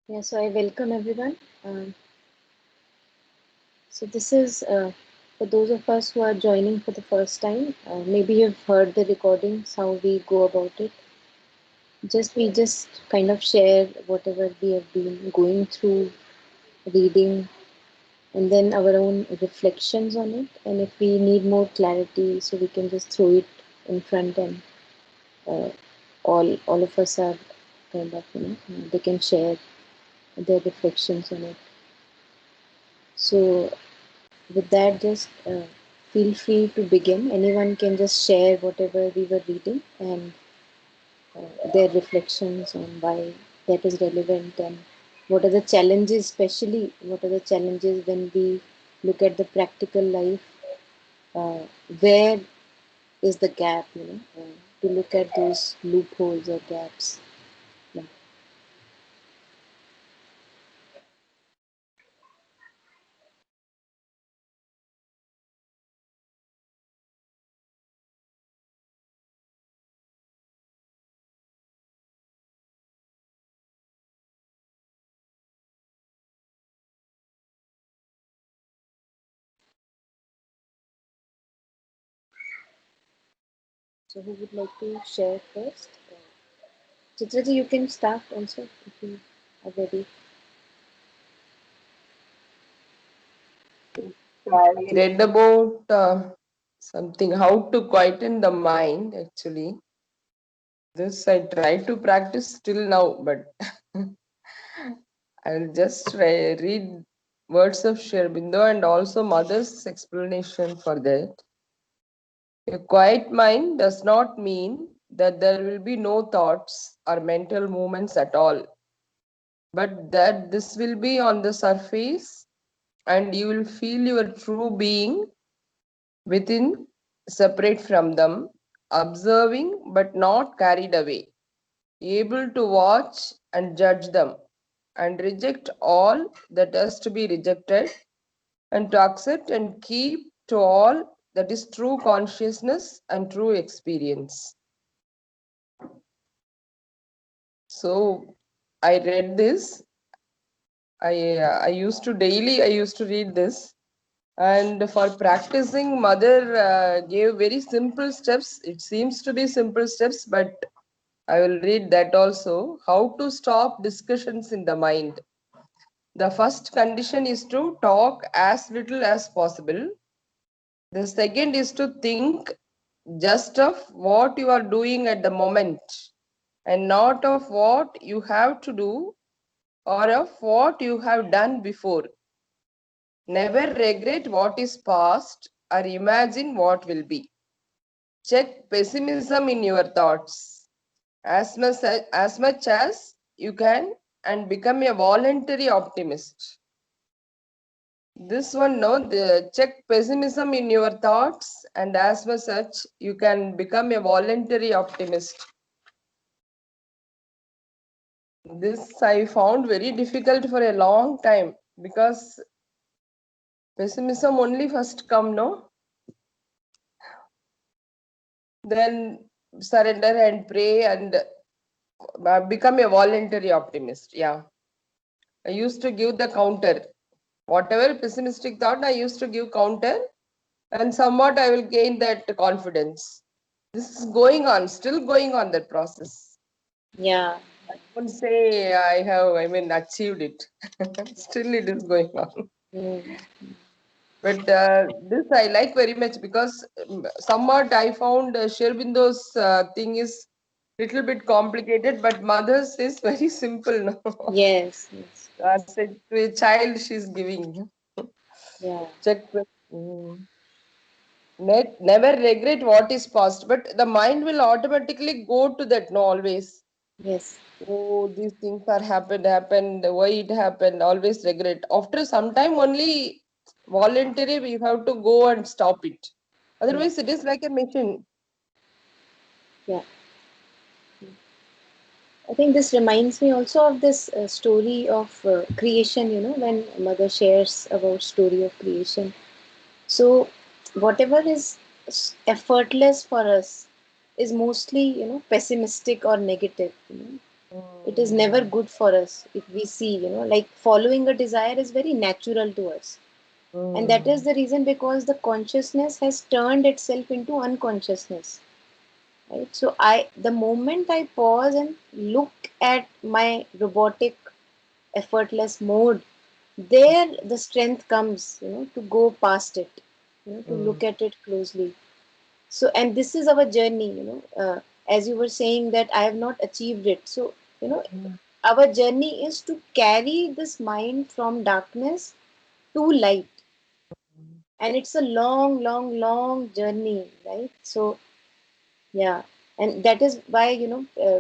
Yeah, so I welcome everyone. So this is for those of us who are joining for the first time. Maybe you've heard the recordings, how we go about it. We just kind of share whatever we have been going through, reading, and then our own reflections on it. And if we need more clarity, so we can just throw it in front, and uh, all of us are kind of they can share their reflections on it. So with that, just feel free to begin. Anyone can just share whatever we were reading and their reflections on why that is relevant and what are the challenges, especially what are the challenges when we look at the practical life. Uh, where is the gap, to look at those loopholes or gaps. Yeah. So, who would like to share first? Chitraji, you can start also if you are ready. I read about something how to quieten the mind. Actually, this I try to practice till now, but I'll just read words of Sri Aurobindo and also mother's explanation for that. A quiet mind does not mean that there will be no thoughts or mental movements at all, but that this will be on the surface and you will feel your true being within, separate from them, observing but not carried away, able to watch and judge them, and reject all that has to be rejected, and to accept and keep to all that is true consciousness and true experience. So I read this. I used to daily I used to read this, and for practicing, mother gave very simple steps. It seems to be simple steps, but I will read that also. How to stop discussions in the mind. The first condition is to talk as little as possible. The second is to think just of what you are doing at the moment and not of what you have to do or of what you have done before. Never regret what is past or imagine what will be. Check pessimism in your thoughts as much as you can and become a voluntary optimist. This one, no, the check pessimism in your thoughts and as much as you can become a voluntary optimist. This I found very difficult for a long time because pessimism only first come, no? Then surrender and pray and become a voluntary optimist. Yeah. I used to give the counter. Whatever pessimistic thought, I used to give counter, and somewhat I will gain that confidence. This is going on, still going on that process. Yeah. I won't say I mean, achieved it. Still it is going on. Mm. But this I like very much because somewhat I found Sherbindo's thing is little bit complicated, but mother's is very simple now. Yes. Yes. As a, to a child, she's giving. Yeah. Check. Mm. Never regret what is past, but the mind will automatically go to that. No, always. Yes. Oh, these things are happened. Why it happened? Always regret. After some time, only voluntary we have to go and stop it. Yeah. Otherwise, it is like a machine. Yeah. I think this reminds me also of this story of creation, when mother shares about story of creation. So whatever is effortless for us is mostly, pessimistic or negative. It is never good for us. If we see, like following a desire is very natural to us. And that is Mm. the reason, because the consciousness has turned itself into unconsciousness. Right? So the moment I pause and look at my robotic, effortless mode, there the strength comes, to go past it, to Mm. look at it closely. So, and this is our journey, as you were saying that I have not achieved it. So, you know, Mm. our journey is to carry this mind from darkness to light. And it's a long, long, long journey, right? So, yeah. And that is why,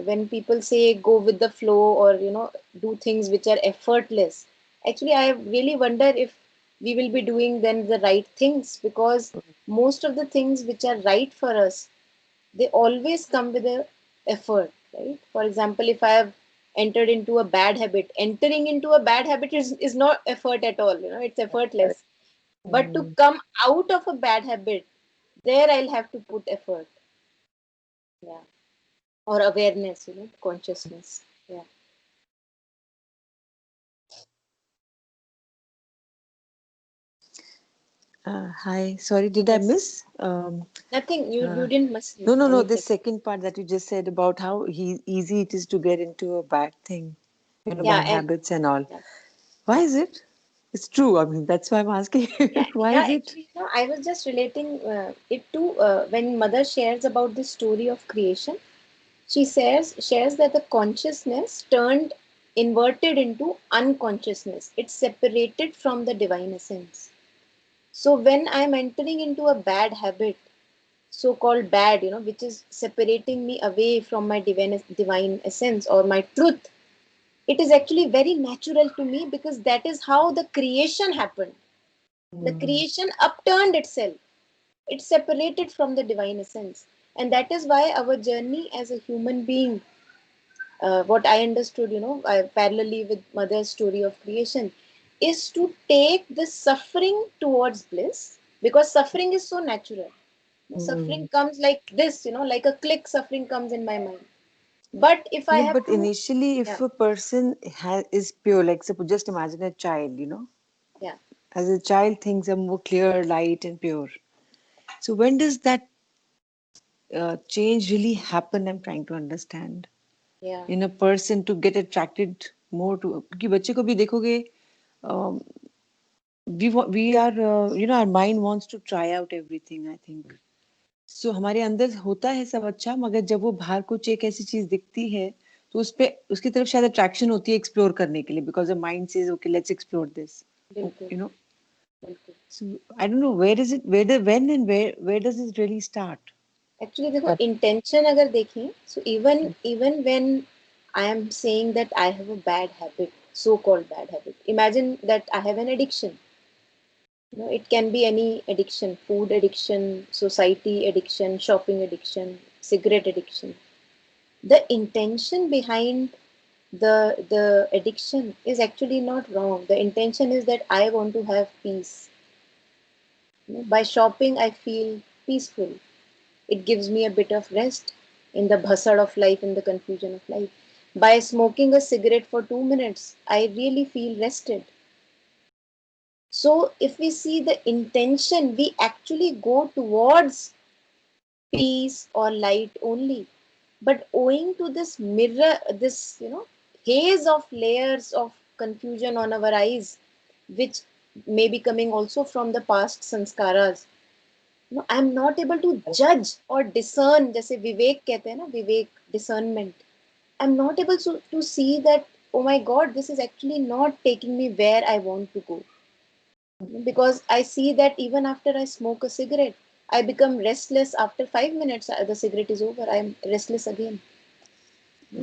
when people say go with the flow, or, do things which are effortless, actually, I really wonder if we will be doing then the right things, because most of the things which are right for us, they always come with a effort, right? For example, if I have entered into a bad habit, entering into a bad habit is not effort at all, it's Correct. effortless. But to Mm. come out of a bad habit, there I'll have to put effort. Yeah. Or awareness, consciousness. Yeah. Hi, sorry, did I Yes. miss? Nothing. You Uh, didn't miss no, this anything. second part that you just said about how easy it is to get into a bad thing, Yeah, bad and habits and all. yeah, Why is it? It's true. I mean, that's why I'm asking. yeah, Why yeah. is it? Actually, I was just relating it to when Mother shares about the story of creation. She shares that the consciousness turned inverted into unconsciousness. It's separated from the divine essence. So when I'm entering into a bad habit, so called bad, which is separating me away from my divine essence or my truth, it is actually very natural to me, because that is how the creation happened. The Mm. creation upturned itself. It separated from the divine essence. And that is why our journey as a human being, what I understood, parallelly with Mother's story of creation, is to take the suffering towards bliss, because suffering is so natural. Suffering Mm. comes like this, like a click, suffering comes in my mind. But if I Yeah, have but to, initially, yeah, if a person is pure, like suppose, just imagine a child, yeah, as a child, things are more clear, light, and pure. So when does that change really happen? I'm trying to understand. yeah, In a person to get attracted more to, क्योंकि बच्चे को भी देखोगे, um, we are our mind wants to try out everything, I think. So हमारे अंदर होता है सब अच्छा, मगर जब वो बाहर कुछ एक ऐसी चीज दिखती है, तो उस पे उसकी तरफ शायद अट्रैक्शन होती है एक्सप्लोर करने के लिए, because the mind says okay let's explore this, बिल्कुल, you know. बिल्कुल. So I don't know where is it, when and where does it really start? Actually देखो, Correct. इंटेंशन अगर देखें, so even even when I am saying that I have a bad habit, so called bad habit, imagine that I have an addiction. It can be any addiction: food addiction, society addiction, shopping addiction, cigarette addiction. The intention behind the addiction is actually not wrong. The intention is that I want to have peace. By shopping, I feel peaceful. It gives me a bit of rest in the bhasad of life, in the confusion of life. By smoking a cigarette for 2 minutes, I really feel rested. So, if we see the intention, we actually go towards peace or light only. But owing to this mirror, this, haze of layers of confusion on our eyes, which may be coming also from the past sanskaras, I'm not able to judge or discern. जैसे विवेक कहते हैं ना, विवेक, discernment. I'm not able to see that, oh my God, this is actually not taking me where I want to go. Because I see that even after I smoke a cigarette, I become restless after 5 minutes. The cigarette is over. I'm restless again.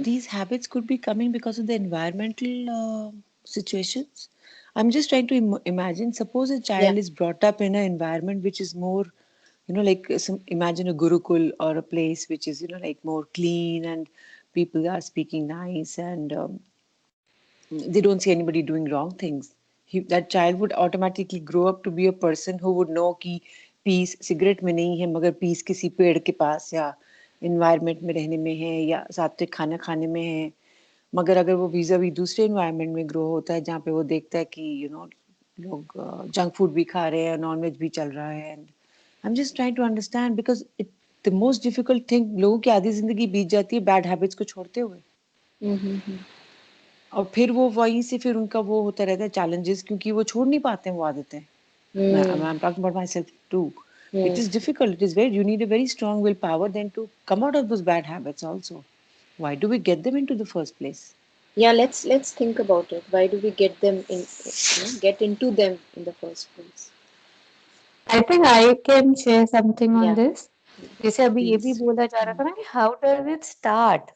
These habits could be coming because of the environmental situations. I'm just trying to imagine. Suppose a Yeah, child is brought up in an environment which is more, like imagine a gurukul or a place which is, like more clean and people are speaking nice and they don't see anybody doing wrong things. That child would automatically grow up to be a person who would know कि peace cigarette में नहीं है, मगर peace किसी पेड़ के पास या environment में रहने में है या सात्विक खाना खाने में है. मगर अगर वो vis-a-vis दूसरे environment में grow होता है जहाँ पे वो देखता है कि लोग जंक फूड भी खा रहे हैं, नॉन वेज भी चल रहा है, and I'm just trying to understand because the most difficult thing, लोगों की आधी जिंदगी बीत जाती है बैड हैबिट्स को छोड़ते हुए, Mm-hmm. और फिर वो वहीं से फिर उनका वो होता रहता है challenges, क्योंकि वो छोड़ नहीं पाते हैं वो आदतें. I'm talking about myself too. It is difficult. It is very, you need a very strong willpower then to come out of those bad habits also. Why do we get them into the first place? Yeah, let's think about it. Why do we get them in, get into them in the first place? I think I can share something on Yeah, this. जैसे अभी ये भी Please. बोला जा रहा था ना कि how does it start?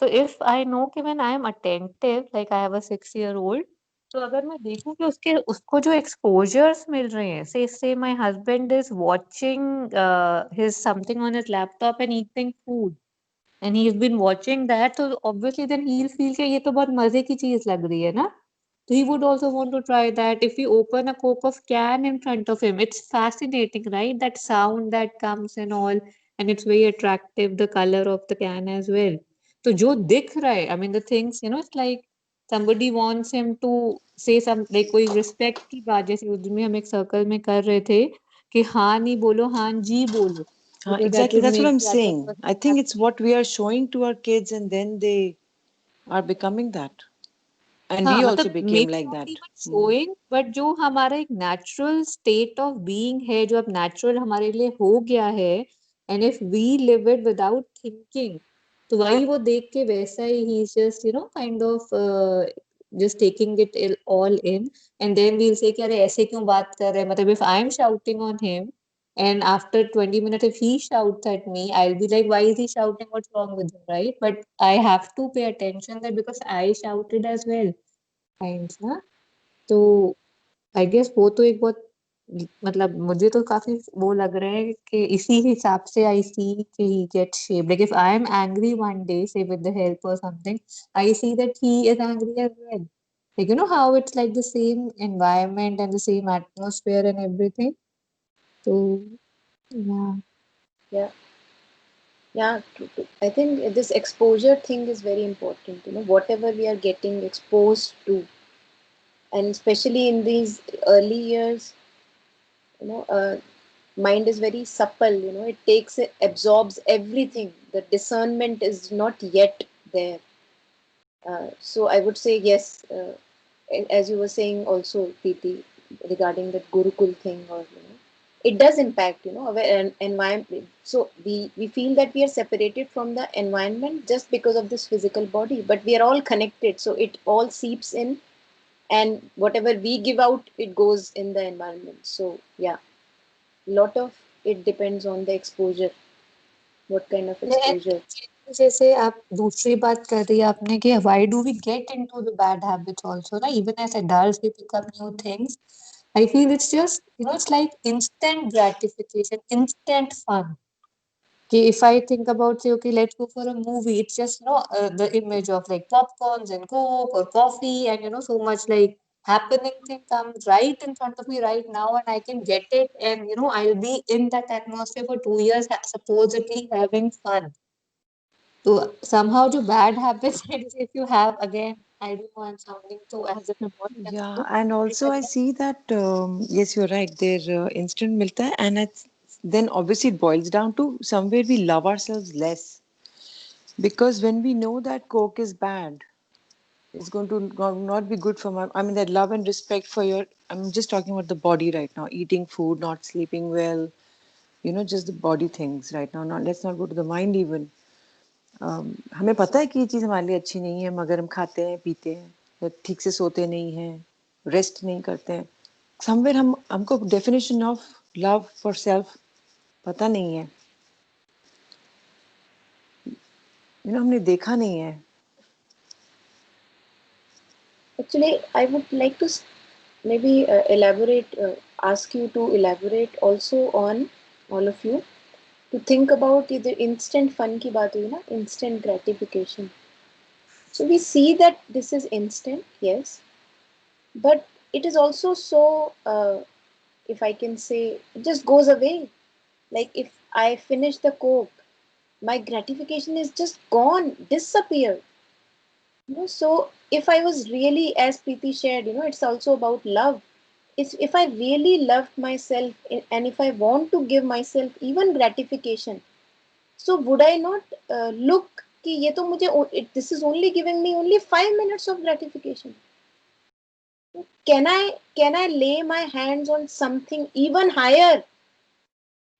So if I know कि when I am attentive, like I have a 6 year old, तो अगर मैं देखूं कि उसको जो exposures मिल रहे हैं, say my husband is watching his something on his laptop and eating food, and he's been watching that, so obviously then he'll feel कि ये तो बहुत मजे की चीज लग रही है ना. So he would also want to try that. If we open a Coke of can in front of him, it's fascinating, right? That sound that comes and all, and it's very attractive, the color of the can as well. So जो दिख रहा है, I mean the things, it's like somebody wants him to say some, like कोई respect की बात, जैसे उस दिन में हम एक circle में कर रहे थे कि हाँ नहीं बोलो, हाँ जी बोलो, because that Exactly. would That's what make I'm the other saying. I person think it's happy. what we are showing to our kids, and then they are becoming that. And हाँ we also मतलब became maybe like not that. even showing, but जो हमारा एक natural state of being है, जो अब natural हमारे लिए हो गया है, and if we live it without thinking, तो वही वो देख के वैसा ही he's just kind of just taking it all in, and then we'll say कि अरे ऐसे क्यों बात कर रहे हैं, मतलब if I'm shouting on him and after 20 minutes if he shouts at me, I'll be like, why is he shouting, what's wrong with him, right? But I have to pay attention that because I shouted as well kinds ना. तो I guess वो तो एक बहुत, मतलब मुझे तो काफी वो लग रहा है कि इसी हिसाब से आई सी कि he get shaped, like if I am angry one day say with the help or something, I see that he is angry as well, like how it's like the same environment and the same atmosphere and everything. So yeah. yeah, yeah. True. I think this exposure thing is very important. Whatever we are getting exposed to, and especially in these early years, you know, uh, mind is very supple. It absorbs everything. The discernment is not yet there. So I would say yes. And as you were saying also, PT, regarding that Gurukul thing, or it does impact our environment. So we feel that we are separated from the environment just because of this physical body, but we are all connected. So it all seeps in, and whatever we give out, it goes in the environment. So yeah, lot of it depends on the exposure. What kind of exposure? जैसे आप दूसरी बात कर रही है आपने कि why do we get into the bad habits also ना, even as adults we pick up new things. I feel it's just it's like instant gratification, instant fun. कि if I think about, say, okay, let's go for a movie, it's just the image of like popcorns and coke or coffee, and so much like happening thing comes right in front of me right now, and I can get it, and I'll be in that atmosphere for 2 years supposedly having fun. So somehow जो bad habits है, if you have, again, I don't know, I'm sounding so as if मैं बहुत Yeah, sensitive, and but also I again, see that yes, you're right. They're instant milta hai, and then obviously it boils down to somewhere we love ourselves less, because when we know that Coke is bad, it's going to not be good for my. I mean that love and respect for your. I'm just talking about the body right now. Eating food, not sleeping well. Just the body things right now. Not let's not go to the mind even. हमें पता है कि ये चीज़ हमारे लिए अच्छी नहीं है, मगर हम खाते हैं, पीते हैं, या ठीक से सोते नहीं हैं, रेस्ट नहीं करते हैं. समवेयर हमको definition of love for self पता नहीं है. हमने देखा नहीं है. Actually, I would like to maybe ask you to elaborate also on all of you to think about the instant fun की बात हुई ना, instant gratification. So we see that this is instant, yes, but it is also so, if I can say, it just goes away. Like if I finish the Coke, my gratification is just gone, disappear. So if I was really, as Preeti shared, it's also about love. If I really loved myself, and if I want to give myself even gratification, so would I not look कि ये तो मुझे this is only giving me only 5 minutes of gratification. Can I lay my hands on something even higher,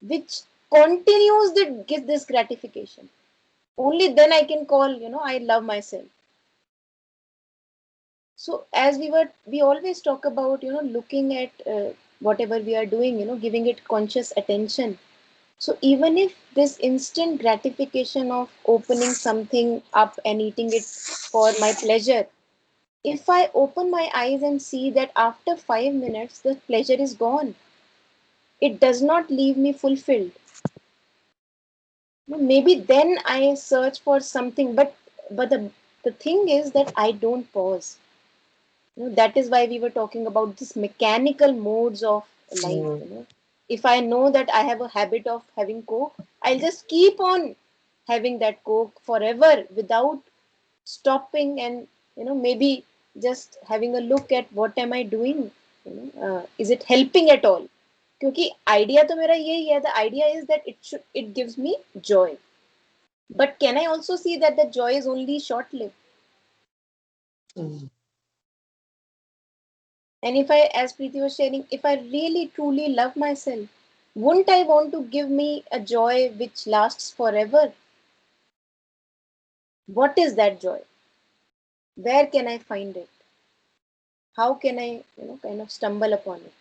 which continues to give this gratification? Only then I can call, I love myself. So as we always talk about, looking at whatever we are doing, giving it conscious attention. So even if this instant gratification of opening something up and eating it for my pleasure, if I open my eyes and see that after 5 minutes the pleasure is gone, it does not leave me fulfilled. Maybe then I search for something, but the thing is that I don't pause. That is why we were talking about this mechanical modes of life. If I know that I have a habit of having Coke, I'll just keep on having that Coke forever without stopping, and maybe just having a look at what am I doing. Is it helping at all? क्योंकि idea तो मेरा यही है. The idea is that it gives me joy. But can I also see that the joy is only short lived? And if I, as Preeti was sharing, if I really truly love myself, wouldn't I want to give me a joy which lasts forever? What is that joy? Where can I find it? How can I, kind of stumble upon it?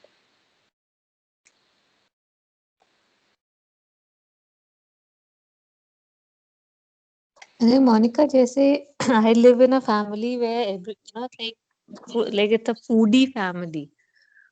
And Monica, जैसे I live in a family where like it's a foodie family.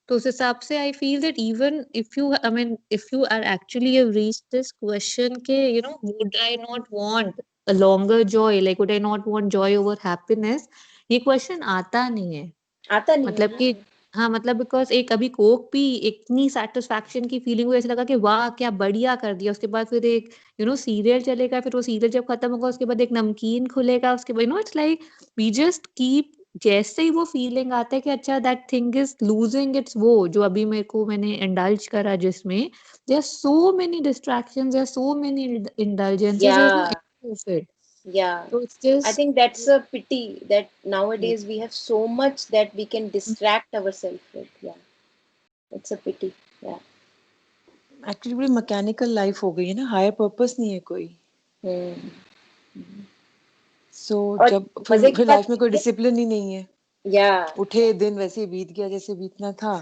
तो उस हिसाब से I feel that even if you, I mean, if you are actually have reached this question के, would I not want a longer joy? Like, would I not want joy over happiness? ये question आता नहीं है. आता नहीं है मतलब कि ना. हाँ, मतलब बिकॉज़ एक अभी कोक पी, इतनी सैटिस्फैक्शन की फीलिंग हुई, ऐसा लगा कि वाह! क्या बढ़िया कर दिया। उसके बाद फिर एक सीरियल चलेगा, फिर वो सीरियल जब खत्म होगा उसके बाद एक नमकीन खुलेगा, उसके बाद it's like we just keep, जैसे ही वो फीलिंग आता है कि अच्छा that thing is losing its वो जो अभी मैंने इंडल्ज करा जिसमें, there are so many distractions, there are so many indulgences, there is no Yeah, end of it. yeah. तो it's I just think that's a pity that nowadays we have so much that we can distract ourselves with. Yeah, it's a pity. Yeah. Actually बड़ी mechanical life हो गई है ना, higher purpose नहीं है कोई. हम्म. सो और जब मजे की फिर बात लाइफ में कोई डिसिप्लिन ही नहीं है. या उठे दिन वैसे ही बीत गया जैसे बीतना था.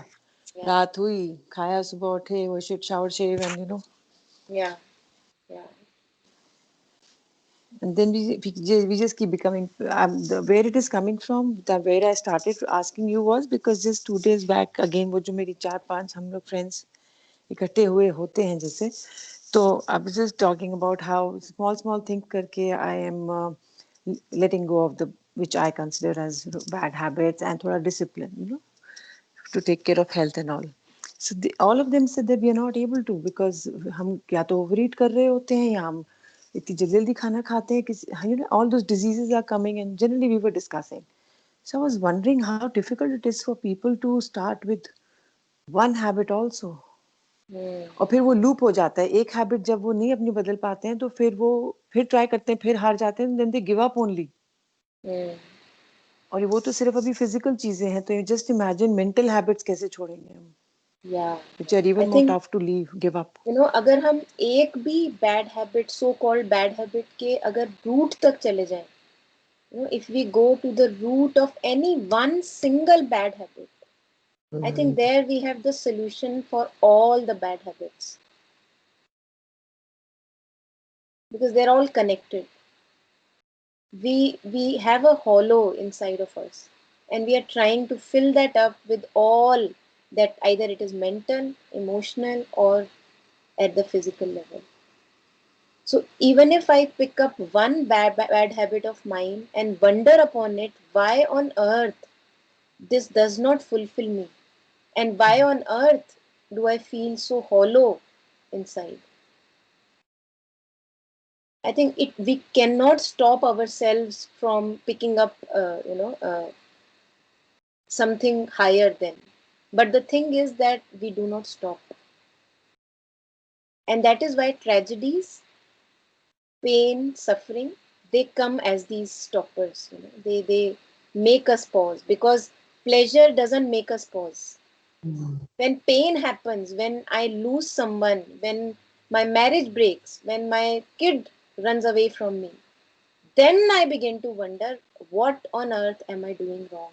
या रात हुई, खाया, सुबह उठे, वो शिट, शावर, शेव, एंड या या and then we just keep becoming. Where it is coming from, where I started asking you was because just 2 days back again वो जो मेरी 4-5 हम लोग friends इकट्ठे हुए होते हैं जैसे, तो I was just talking about how small things करके I am letting go of the which I consider as bad habits and थोड़ा discipline, to take care of health and all. So all of them said that we are not able to because हम या तो overeat कर रहे होते हैं या हम इतनी जल्दी खाना खाते हैं कि all those diseases are coming, and generally we were discussing. So I was wondering how difficult it is for people to start with one habit also. और फिर वो लूप हो जाता है, एक हैबिट जब वो नहीं अपनी बदल पाते हैं तो फिर वो फिर ट्राई करते हैं, फिर हार जाते हैं, then they give up only. और वो तो सिर्फ अभी फिजिकल चीजें हैं, तो जस्ट इमेजिन मेंटल हैबिट्स कैसे छोड़ेंगे हम, या which are I even more think tough to leave, give up. अगर हम एक भी bad habit, so called bad habit के अगर रूट तक चले जाएं, if we go to the root of any one single bad habit, I think there we have the solution for all the bad habits, because they're all connected. We have a hollow inside of us, and we are trying to fill that up with all that, either it is mental, emotional, or at the physical level. So even if I pick up one bad habit of mine and wonder upon it, why on earth this does not fulfill me, and why on earth do I feel so hollow inside? I think we cannot stop ourselves from picking up something higher than. But the thing is that we do not stop. And that is why tragedies, pain, suffering, they come as these stoppers. They make us pause, because pleasure doesn't make us pause. When pain happens, when I lose someone, when my marriage breaks, when my kid runs away from me, then I begin to wonder, what on earth am I doing wrong?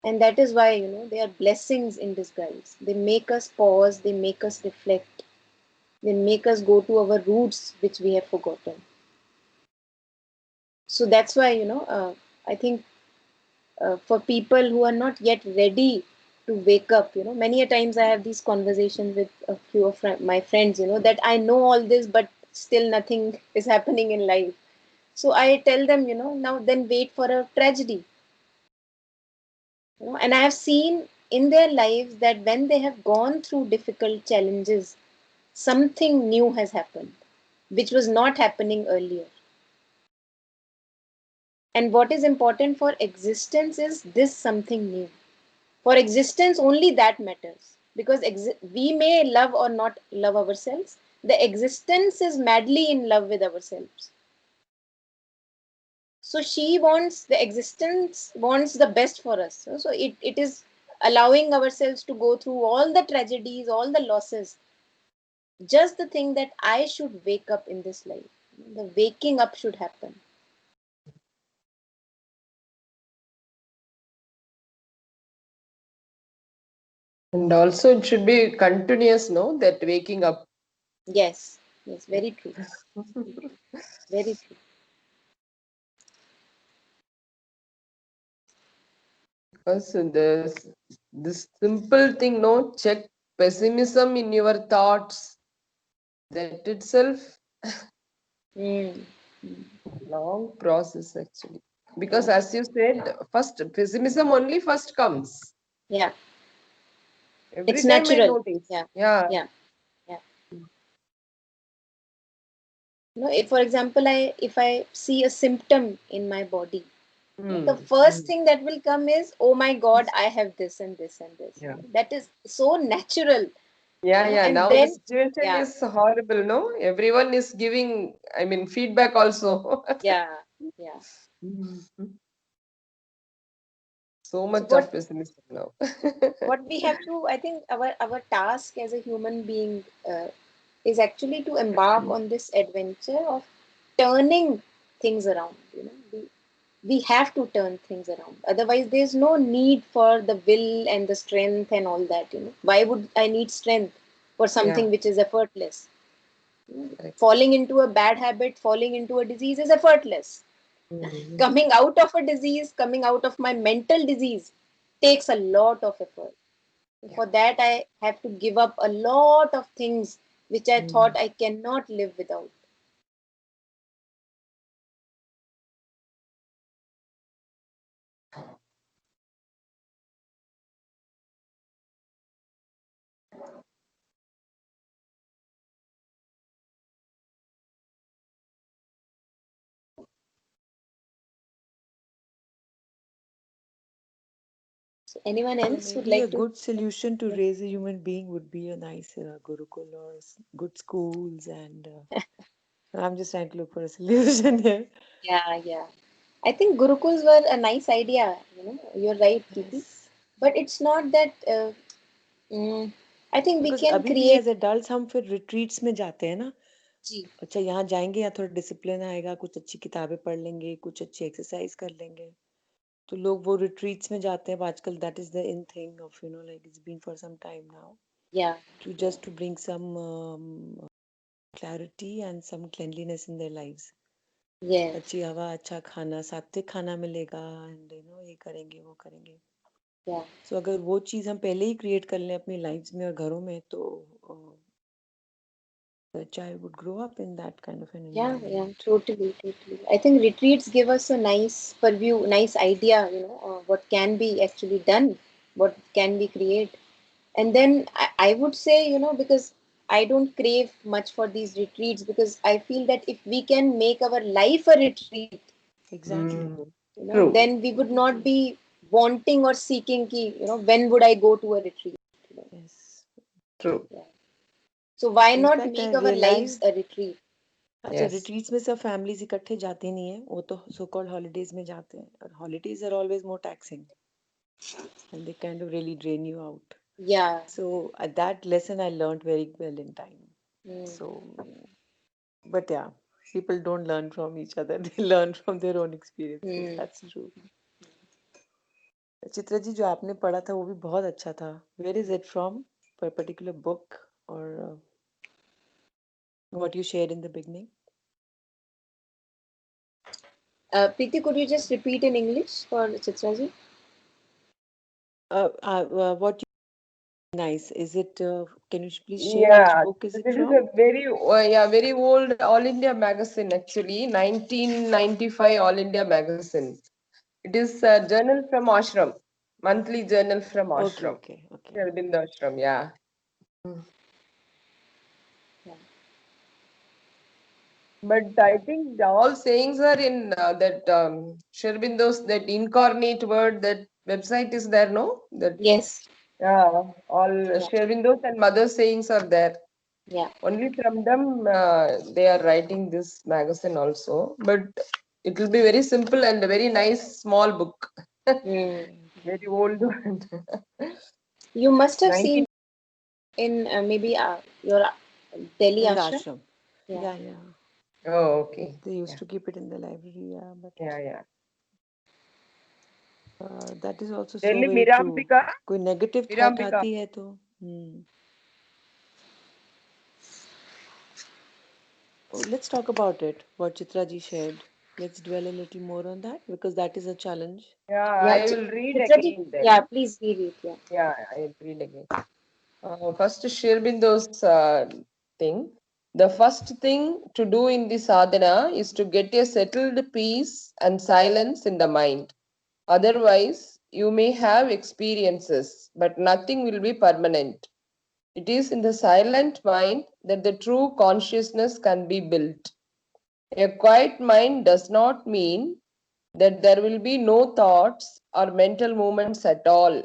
And that is why, they are blessings in disguise. They make us pause, they make us reflect, they make us go to our roots, which we have forgotten. So that's why, I think for people who are not yet ready to wake up, many a times I have these conversations with a few of my friends, that I know all this, but still nothing is happening in life. So I tell them, now then wait for a tragedy. And I have seen in their lives that when they have gone through difficult challenges, something new has happened, which was not happening earlier. And what is important for existence is this something new. For existence, only that matters. Because we may love or not love ourselves, the existence is madly in love with ourselves. So the existence wants the best for us. So it is allowing ourselves to go through all the tragedies, all the losses. Just the thing that I should wake up in this life. The waking up should happen. And also, it should be continuous, no? That waking up. Yes, very true. Very true. Because this simple thing, no? Check pessimism in your thoughts. That itself, Mm. long process actually. Because Yeah. as you said, first pessimism only first comes. Yeah. Every It's time I natural. notice. Yeah. Yeah. Yeah. Yeah. If for example, if I see a symptom in my body, the Hmm. first thing that will come is, oh my God, I have this and this and this. Yeah. That is so natural. Yeah, yeah. And Now the then, situation yeah, is horrible, no? Everyone is giving, I mean, feedback also. yeah, yeah. Mhm. So So much of pessimism now. what we have to, I think our task as a human being is actually to embark on this adventure of turning things around. We have to turn things around, otherwise there's no need for the will and the strength and all that. Why would I need strength for Yeah, something which is effortless? correct. Falling into a bad habit, falling into a disease is effortless. Mhm. Coming out of a disease, coming out of my mental disease, takes a lot of effort. Yeah. For that, I have to give up a lot of things which I thought Mm. I cannot live without. So anyone So else would maybe a like to? good solution to raise a human being would be a nice Gurukul or good schools, and I'm just trying to look for a solution here. Yeah, yeah. I think Gurukuls were a nice idea. You're right, Kiti. Yes, But it's not that. Mm, I think we because can अभी भी create. As adult हम फिर retreats में जाते हैं ना. जी, अच्छा यहाँ जाएंगे या थोड़ा डिसिप्लिन आएगा, कुछ अच्छी किताबें पढ़ लेंगे, कुछ अच्छी एक्सरसाइज कर लेंगे. तो लोग वो रिट्रीट्स में जाते हैं आजकल. That is the in thing of like it's been for some time now yeah, to just to bring some clarity and some cleanliness in their lives. yes, अच्छी हवा, अच्छा खाना, सात्विक खाना मिलेगा, एंड ये करेंगे वो करेंगे. yeah, सो अगर वो चीज हम पहले ही क्रिएट कर लें अपनी लाइफ्स में और घरों में, तो the child would grow up in that kind of an yeah, yeah. environment. Totally, totally. I think retreats give us a nice purview, nice idea. What can be actually done, what can we create, and then I would say, because I don't crave much for these retreats because I feel that if we can make our life a retreat, Exactly. Mm. you know, True. then we would not be wanting or seeking when would I go to a retreat. Yes. True. Yeah. So why In not fact, make I our lives a realized retreat? अच्छा Yes. Retreats में सब families इकट्ठे जाती नहीं है वो तो so called holidays में जाते हैं और holidays are always more taxing and they kind of really drain you out Yeah. so that lesson I learned very well in time Mm. so but yeah people don't learn from each other they learn from their own experiences Mm. that's true Chitra ji जो आपने पढ़ा था वो भी बहुत अच्छा था where is it from for a particular book or what you shared in the beginning Preeti, could you just repeat in English for Chitraji? what nice is it can you please share which Yeah, book is so it this is from a very old All India magazine actually, 1995 All India magazine. It is a journal from Ashram, monthly journal from okay Ashram, okay okay Aurobindo Ashram. Yeah. Yeah. But I think all sayings are in that Sri Aurobindo's that incarnate word. That website is there, no? That Yes. yeah, all Yeah. Sri Aurobindo's and mother sayings are there. Yeah. Only from them they are writing this magazine also. But it will be very simple and a very nice small book. Mm. Very old one. You must have 19. seen in maybe your Delhi in the ashram. ashram Yeah. yeah Oh, okay. they used Yeah, to keep it in the library yeah but yeah. that is also so Delhi very true Mirambika. कोई negative thought Mirambika. आती है तो Oh, let's talk about it what Chitra ji shared let's dwell a little more on that because that is a challenge Yeah, Yeah. I will read Chitraji, again yeah, then. please read it. Yeah. Yeah, I will read again. First, Shirbindo's thing. The first thing to do in the sadhana is to get a settled peace and silence in the mind. Otherwise, you may have experiences, but nothing will be permanent. It is in the silent mind that the true consciousness can be built. A quiet mind does not mean that there will be no thoughts or mental movements at all,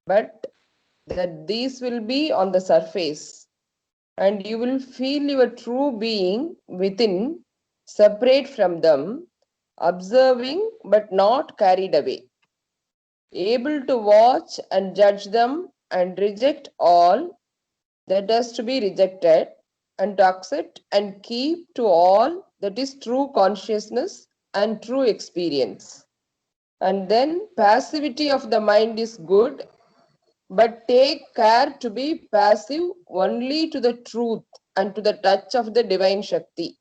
but that these will be on the surface and you will feel your true being within, separate from them, observing but not carried away, able to watch and judge them and reject all that has to be rejected and to accept and keep to all that is true consciousness and true experience. And then passivity of the mind is good, but take care to be passive only to the truth and to the touch of the divine Shakti.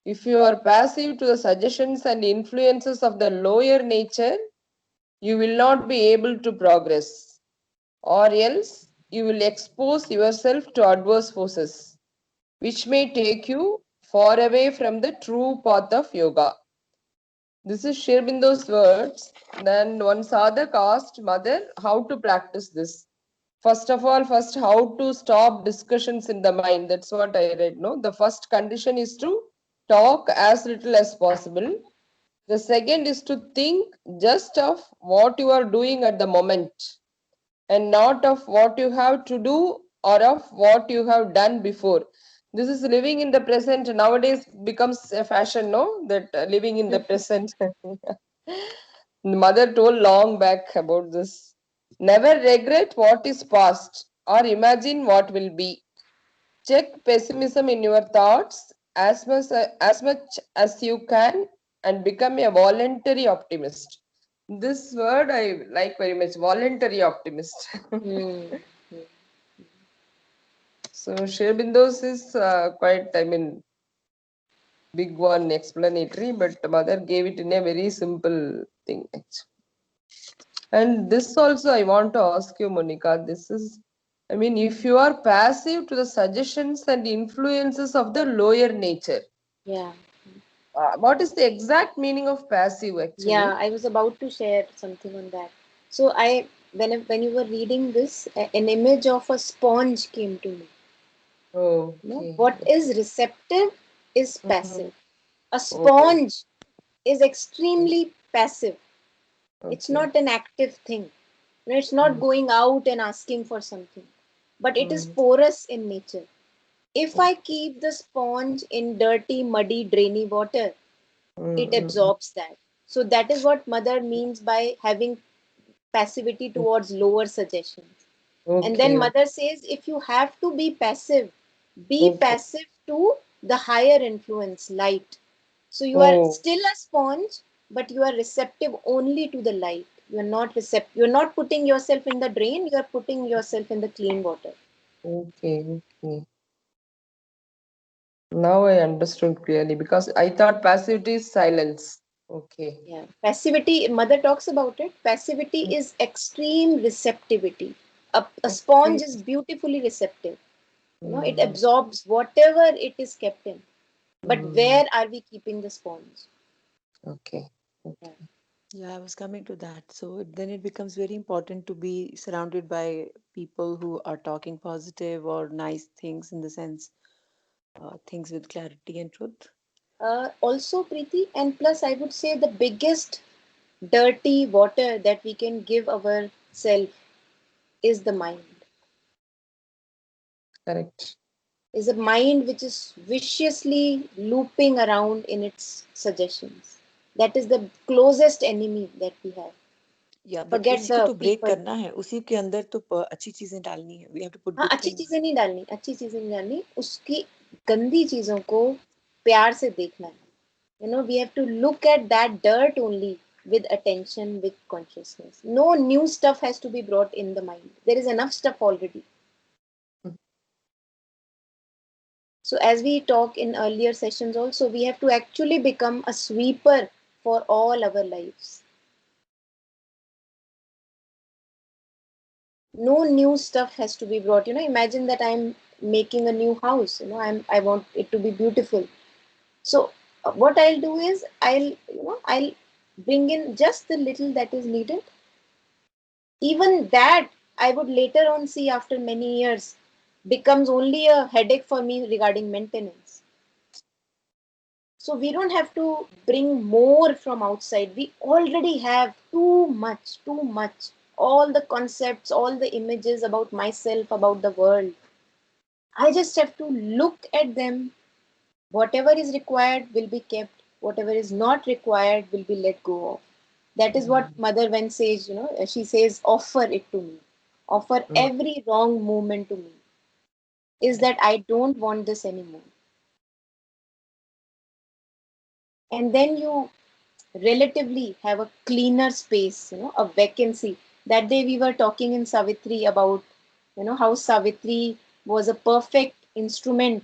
If you are passive to the suggestions and influences of the lower nature, you will not be able to progress, or else you will expose yourself to adverse forces, which may take you far away from the true path of yoga. This is Sri Aurobindo's words. Then one sadhak asked mother how to practice this. First of all, first how to stop discussions in the mind. That's what I read. No, the first condition is to talk as little as possible. The second is to think just of what you are doing at the moment and not of what you have to do or of what you have done before. This is living in the present. Nowadays becomes a fashion, no? That living in the present. Mother told long back about this. Never regret what is past or imagine what will be. Check pessimism in your thoughts as much as you can and become a voluntary optimist. This word I like very much, voluntary optimist. Mm. So Sri Aurobindo's is quite, I mean, big one explanatory, but mother gave it in a very simple thing. And this also I want to ask you, Monica. This is, I mean, if you are passive to the suggestions and influences of the lower nature, Yeah. what is the exact meaning of passive Yeah. actually? I was about to share something on that. So when you were reading this, an image of a sponge came to me. What is receptive is passive. A sponge is extremely passive. It's not an active thing. It's not going out and asking for something, but it is porous in nature. If I keep the sponge in dirty, muddy, drainy water, it absorbs that. So that is what mother means by having passivity towards lower suggestions. And then Okay. mother says, if you have to be Okay. passive to the higher influence, light. So you are Oh, still a sponge, but you are receptive only to the light. You are not receptive. You are not putting yourself in the drain. You are putting yourself in the clean water. okay, okay. Now I understood clearly because I thought passivity is silence. Okay. Yeah. Passivity, mother talks about it. Passivity is extreme receptivity. A sponge Okay. is beautifully receptive. It Mm, absorbs whatever it is kept in. But mm, where are we keeping the sponge? okay. Yeah. Okay. Yeah, I was coming to that. So then it becomes very important to be surrounded by people who are talking positive or nice things, in the sense, things with clarity and truth. Also, Preeti, and plus, I would say the biggest dirty water that we can give ourselves is the mind. Correct. Is a mind which is viciously looping around in its suggestions. That is the closest enemy that we have. या but Forget उसी को the तो break people. करना है, उसी के अंदर तो अच्छी चीजें डालनी है. वी हैव टू पुट हाँ, गुड अच्छी थिंग्स. चीजें नहीं डालनी, अच्छी चीजें नहीं डालनी, उसकी गंदी चीजों को प्यार से देखना है. We have to look at that dirt only with attention, with consciousness. No new stuff has to be brought in the mind. There is enough stuff already. So as we talk in earlier sessions also, we have to actually become a sweeper for all our lives. No new stuff has to be brought. Imagine that I'm making a new house. I want it to be beautiful. So what I'll do is I'll bring in just the little that is needed. Even that I would later on see after many years becomes only a headache for me regarding maintenance. So we don't have to bring more from outside. We already have too much, too much. All the concepts, all the images about myself, about the world. I just have to look at them. Whatever is required will be kept. Whatever is not required will be let go of. That is what Mother when says, she says, offer it to me. Offer Mm, every wrong movement to me. Is that I don't want this anymore. And then you relatively have a cleaner space, a vacancy. That day we were talking in Savitri about, how Savitri was a perfect instrument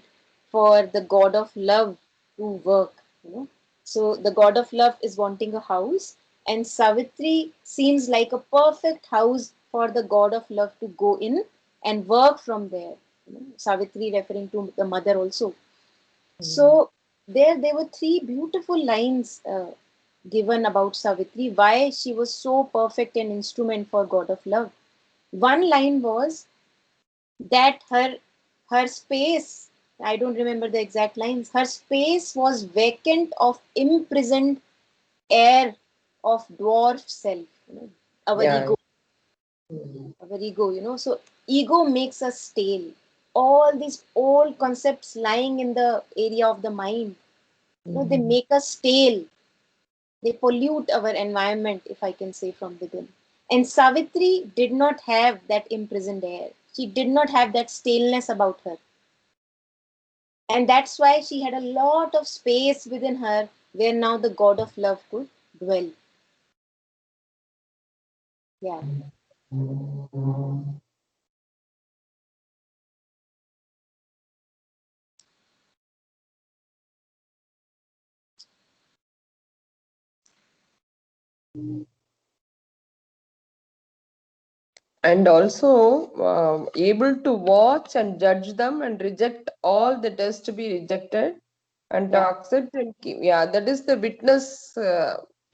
for the god of love to work. So the god of love is wanting a house, and Savitri seems like a perfect house for the god of love to go in and work from there. Savitri referring to the mother also. mm, So there were three beautiful lines given about Savitri, why she was so perfect an instrument for God of love. One line was that her space, I don't remember the exact lines, her space was vacant of imprisoned air of dwarf self, our yeah. ego, Mm, our ego, So ego makes us stale. All these old concepts lying in the area of the mind, they mm, make us stale. They pollute our environment, if I can say from within. And Savitri did not have that imprisoned air. She did not have that staleness about her. And that's why she had a lot of space within her where now the god of love could dwell. Yeah. and also able to watch and judge them and reject all that is to be rejected and to Yeah. accept and keep. Yeah, that is the witness.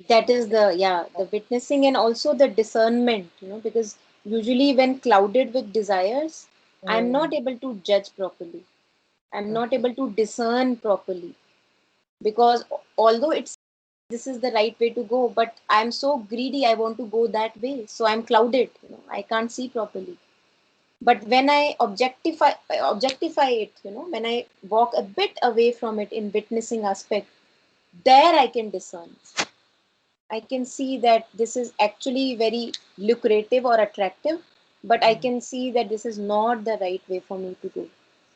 That is the witnessing and also the discernment, because usually when clouded with desires, I'm not Mm, able to judge properly. I'm not able to discern properly, because although it's this is the right way to go, but I'm so greedy, I want to go that way, so I'm clouded, I can't see properly. But when I objectify it, when I walk a bit away from it in witnessing aspect, there I can discern. I can see that this is actually very lucrative or attractive, but I can see that this is not the right way for me to go.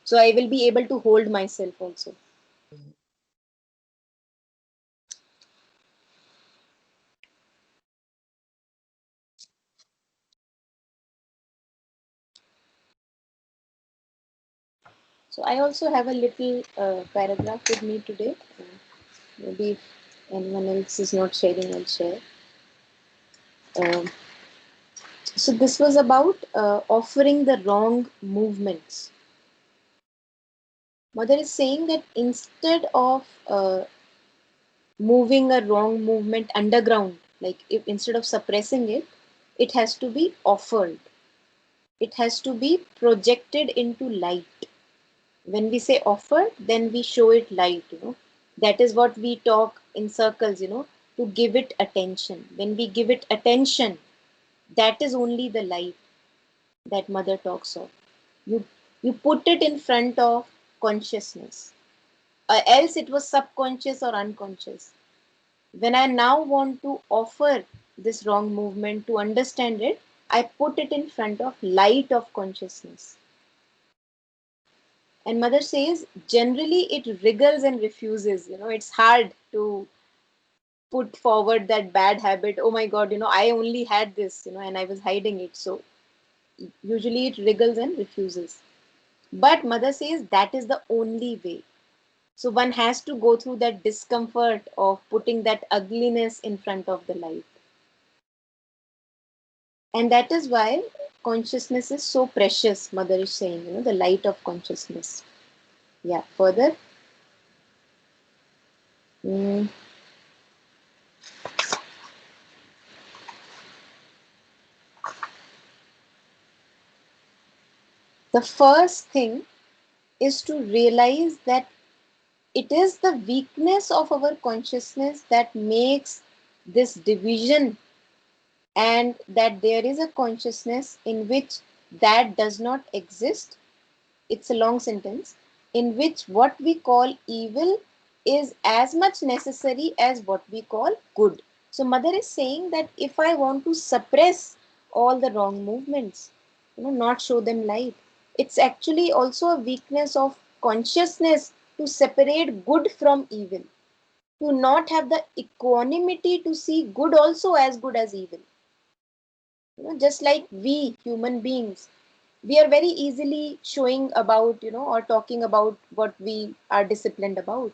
So I will be able to hold myself also. So I also have a little paragraph with me today. Maybe if anyone else is not sharing, I'll share. Um, so this was about offering the wrong movements. Mother is saying that instead of moving a wrong movement underground, like if instead of suppressing it, it has to be offered. It has to be projected into light. When we say offer, then we show it light. That is what we talk in circles, to give it attention. When we give it attention, that is only the light that mother talks of. You put it in front of consciousness, else it was subconscious or unconscious. When I now want to offer this wrong movement to understand it, I put it in front of light of consciousness. And mother says generally it wriggles and refuses. It's hard to put forward that bad habit. Oh my God, I only had this, and I was hiding it. So usually it wriggles and refuses. But mother says that is the only way. So one has to go through that discomfort of putting that ugliness in front of the light. And that is why consciousness is so precious, mother is saying, the light of consciousness. Yeah, further. Mm. The first thing is to realize that it is the weakness of our consciousness that makes this division, and that there is a consciousness in which that does not exist. It's a long sentence, in which what we call evil is as much necessary as what we call good. So mother is saying that if I want to suppress all the wrong movements, not show them light, it's actually also a weakness of consciousness to separate good from evil, to not have the equanimity to see good also as good as evil. Just like we human beings, we are very easily showing about, or talking about what we are disciplined about.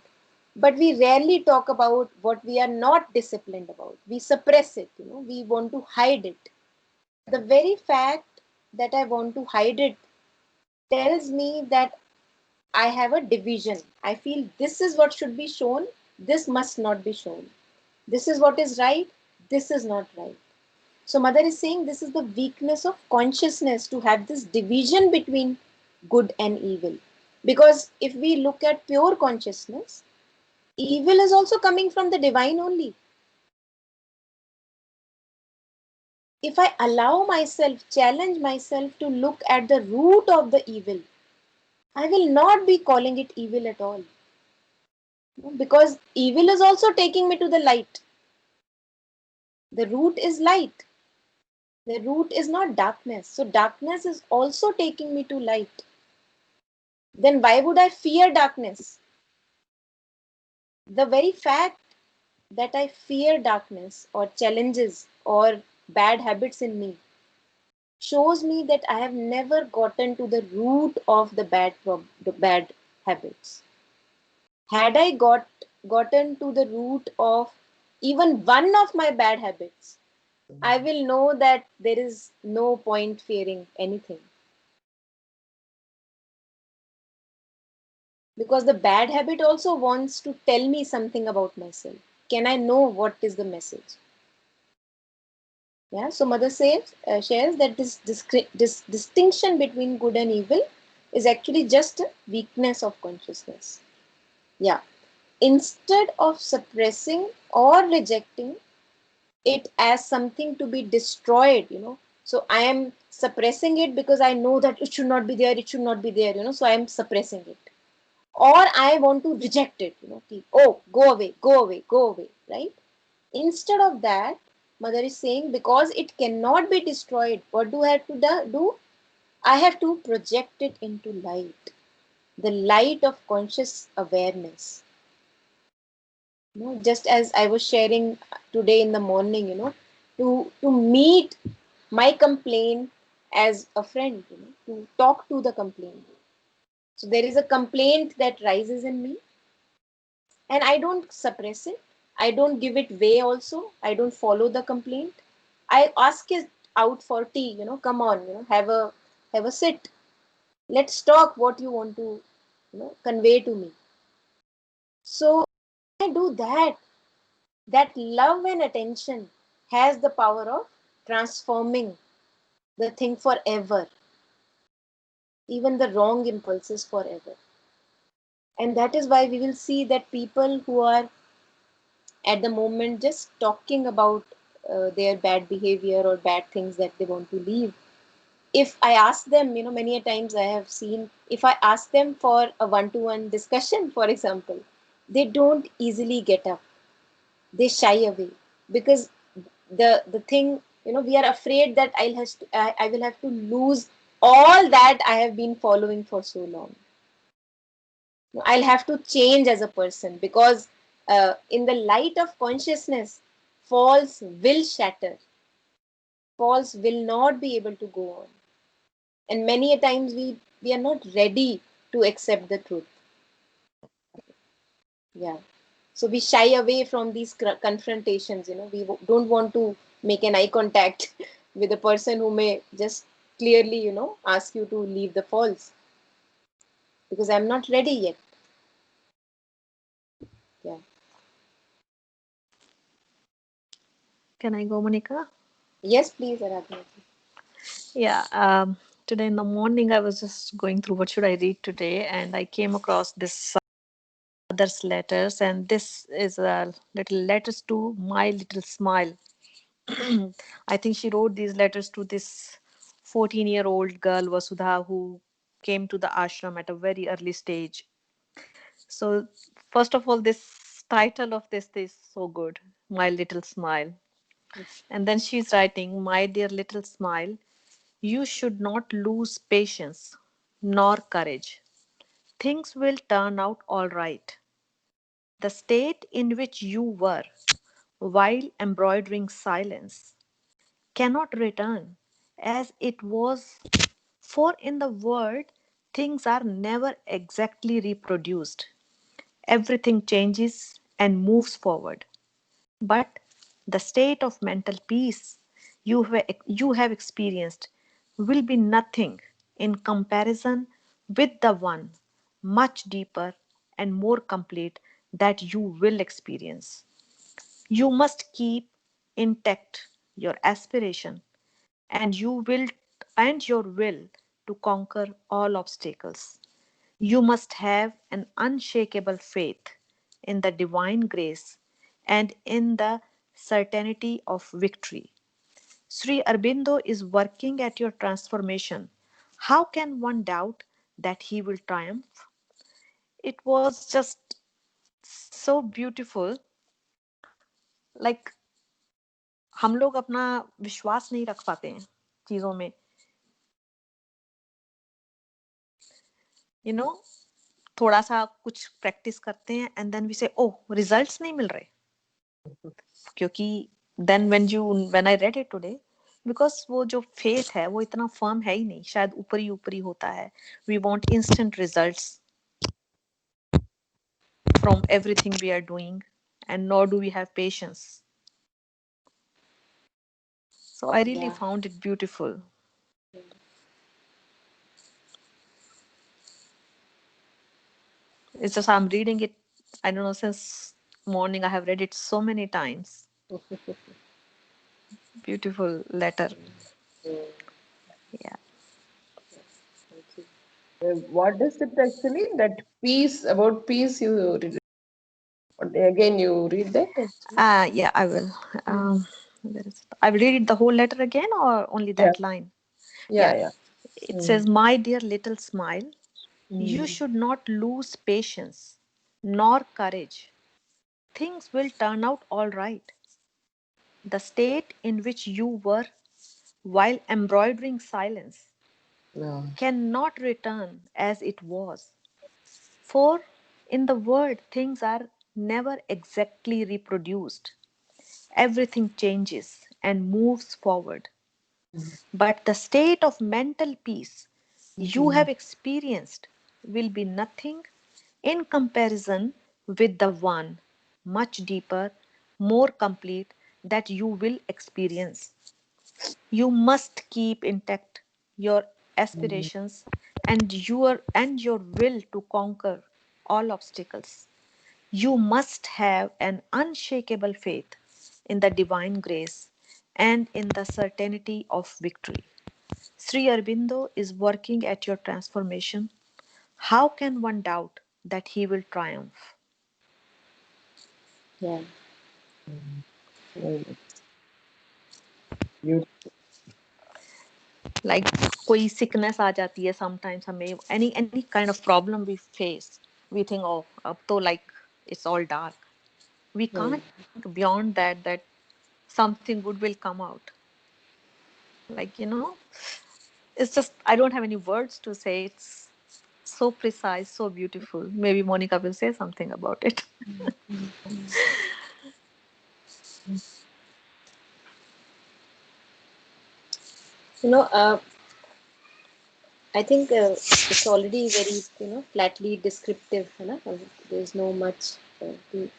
But we rarely talk about what we are not disciplined about. We suppress it, we want to hide it. The very fact that I want to hide it tells me that I have a division. I feel this is what should be shown, this must not be shown. This is what is right, this is not right. So mother is saying this is the weakness of consciousness, to have this division between good and evil. Because if we look at pure consciousness, evil is also coming from the divine only. If I allow myself, challenge myself to look at the root of the evil, I will not be calling it evil at all. Because evil is also taking me to the light. The root is light. The root is not darkness. So darkness is also taking me to light. Then why would I fear darkness? The very fact that I fear darkness or challenges or bad habits in me shows me that I have never gotten to the root of the bad habits. Had I gotten to the root of even one of my bad habits, I will know that there is no point fearing anything. Because the bad habit also wants to tell me something about myself. Can I know what is the message? Yeah, so mother shares that this distinction between good and evil is actually just a weakness of consciousness. Yeah. Instead of suppressing or rejecting it as something to be destroyed, so I am suppressing it because I know that it should not be there, it should not be there, so I am suppressing it. Or I want to reject it, oh, go away, go away, go away, right? Instead of that, mother is saying, because it cannot be destroyed, what do I have to do? I have to project it into light, the light of conscious awareness. Just as I was sharing today in the morning, to meet my complaint as a friend, to talk to the complaint. So there is a complaint that rises in me, and I don't suppress it. I don't give it way also. I don't follow the complaint. I ask it out for tea, come on, have a sit. Let's talk what you want to, convey to me. So I do that. That love and attention has the power of transforming the thing forever, even the wrong impulses forever. And that is why we will see that people who are at the moment just talking about their bad behavior or bad things that they want to leave, if I ask them, many a times I have seen, if I ask them for a one-to-one discussion, for example, they don't easily get up, they shy away, because the thing, we are afraid that I will have to lose all that I have been following for so long. I'll have to change as a person, because in the light of consciousness, false will shatter, false will not be able to go on, and many a times we are not ready to accept the truth. Yeah. So we shy away from these confrontations. We don't want to make an eye contact with a person who may just clearly, ask you to leave the false, because I'm not ready yet. Yeah. Can I go, Monica? Yes, please, Aradhana. Yeah. Today in the morning, I was just going through what should I read today, and I came across this mother's letters, and this is a little letters to my little smile. I think she wrote these letters to this 14-year-old girl, Vasudha, who came to the ashram at a very early stage. So, first of all, this title of this is so good, My Little Smile. And then she's writing, My dear little smile, you should not lose patience nor courage. Things will turn out all right. The state in which you were while embroidering silence cannot return as it was, for in the world things are never exactly reproduced. Everything changes and moves forward. But the state of mental peace you have experienced will be nothing in comparison with the one much deeper and more complete that you will experience. You must keep intact your aspiration and your will to conquer all obstacles. You must have an unshakable faith in the divine grace and in the certainty of victory. Sri Aurobindo is working at your transformation. How can one doubt that he will triumph? It was just so beautiful. Like हम लोग अपना विश्वास नहीं रख पाते हैं चीजों में, you know, थोड़ा सा कुछ प्रैक्टिस करते हैं एंड देन वी से ओह रिजल्ट्स नहीं मिल रहे, क्योंकि then when I read it today, because वो जो फेथ है वो इतना फर्म है ही नहीं, शायद ऊपरी ऊपरी होता है. We want instant results from everything we are doing and nor do we have patience. So I really Yeah. found it beautiful. It's just I'm reading it, I don't know, since morning. I have read it so many times. Beautiful letter. Mm. Yeah. Thank you. What is it actually? That peace, about peace, you again you read that actually? Yeah, I will. Where is it? I will read the whole letter again or only Yeah, that line? yeah, Yeah. yeah. It says, "My dear little smile, you Mm. should not lose patience nor courage. Things will turn out all right. The state in which you were while embroidering silence Yeah. cannot return as it was. For in the world, things are never exactly reproduced. Everything changes and moves forward. But the state of mental peace you Mm. have experienced will be nothing in comparison with the one much deeper, more complete that you will experience. You must keep intact your Mm. aspirations and your will to conquer all obstacles. You must have an unshakable faith in the divine grace and in the certainty of victory. Sri Aurobindo is working at your transformation. How can one doubt that he will triumph? Yeah. Mm. Very nice. You, Like कोई sickness आ जाती है sometimes हमें any kind of problem we face, we think, oh अब तो like it's all dark. We Yeah. can't think beyond that something good will come out. Like, it's just I don't have any words to say. It's so precise, so beautiful. Maybe Monica will say something about it. You know, I think it's already very, flatly descriptive. There's no much to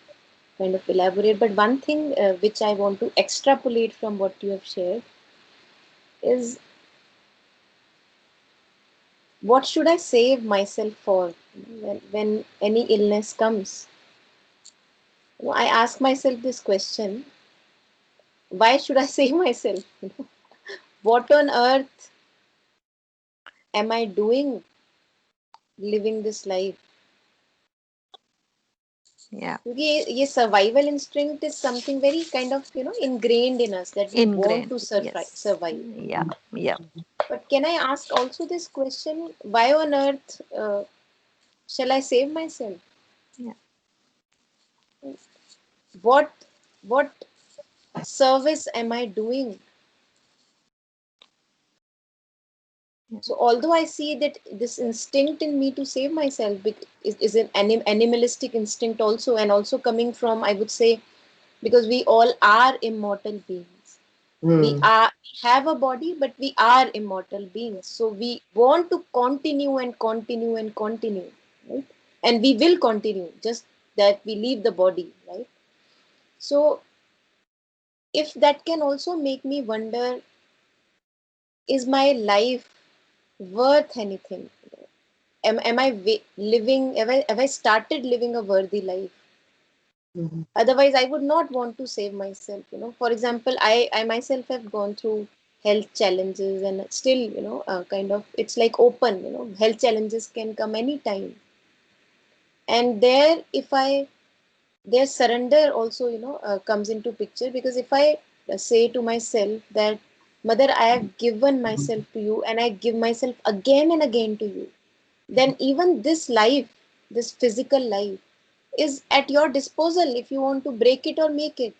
kind of elaborate. But one thing which I want to extrapolate from what you have shared is, what should I save myself for when any illness comes? I ask myself this question: why should I save myself? What on earth am I doing living this life? Yeah, क्योंकि ये survival instinct is something very kind of ingrained in us, that we want ingrained. to Yes. survive. Yeah, yeah, But can I ask also this question: why on earth shall I save myself? yeah, What what service am I doing? yeah. So although I see that this instinct in me to save myself is an animalistic instinct also, and also coming from, I would say, because we all are immortal beings. We mm. are, we have a body, but we are immortal beings. So we want to continue and continue and continue, right? And we will continue, just that we leave the body, right? So if that can also make me wonder, is my life worth anything? Am I living, have I started living a worthy life? Mhm. Otherwise, I would not want to save myself. For example, I myself have gone through health challenges, and still, kind of, it's like open, health challenges can come anytime. And there, if I, their surrender also, comes into picture, because if I say to myself that, Mother, I have given myself to you, and I give myself again and again to you, then even this life, this physical life, is at your disposal if you want to break it or make it,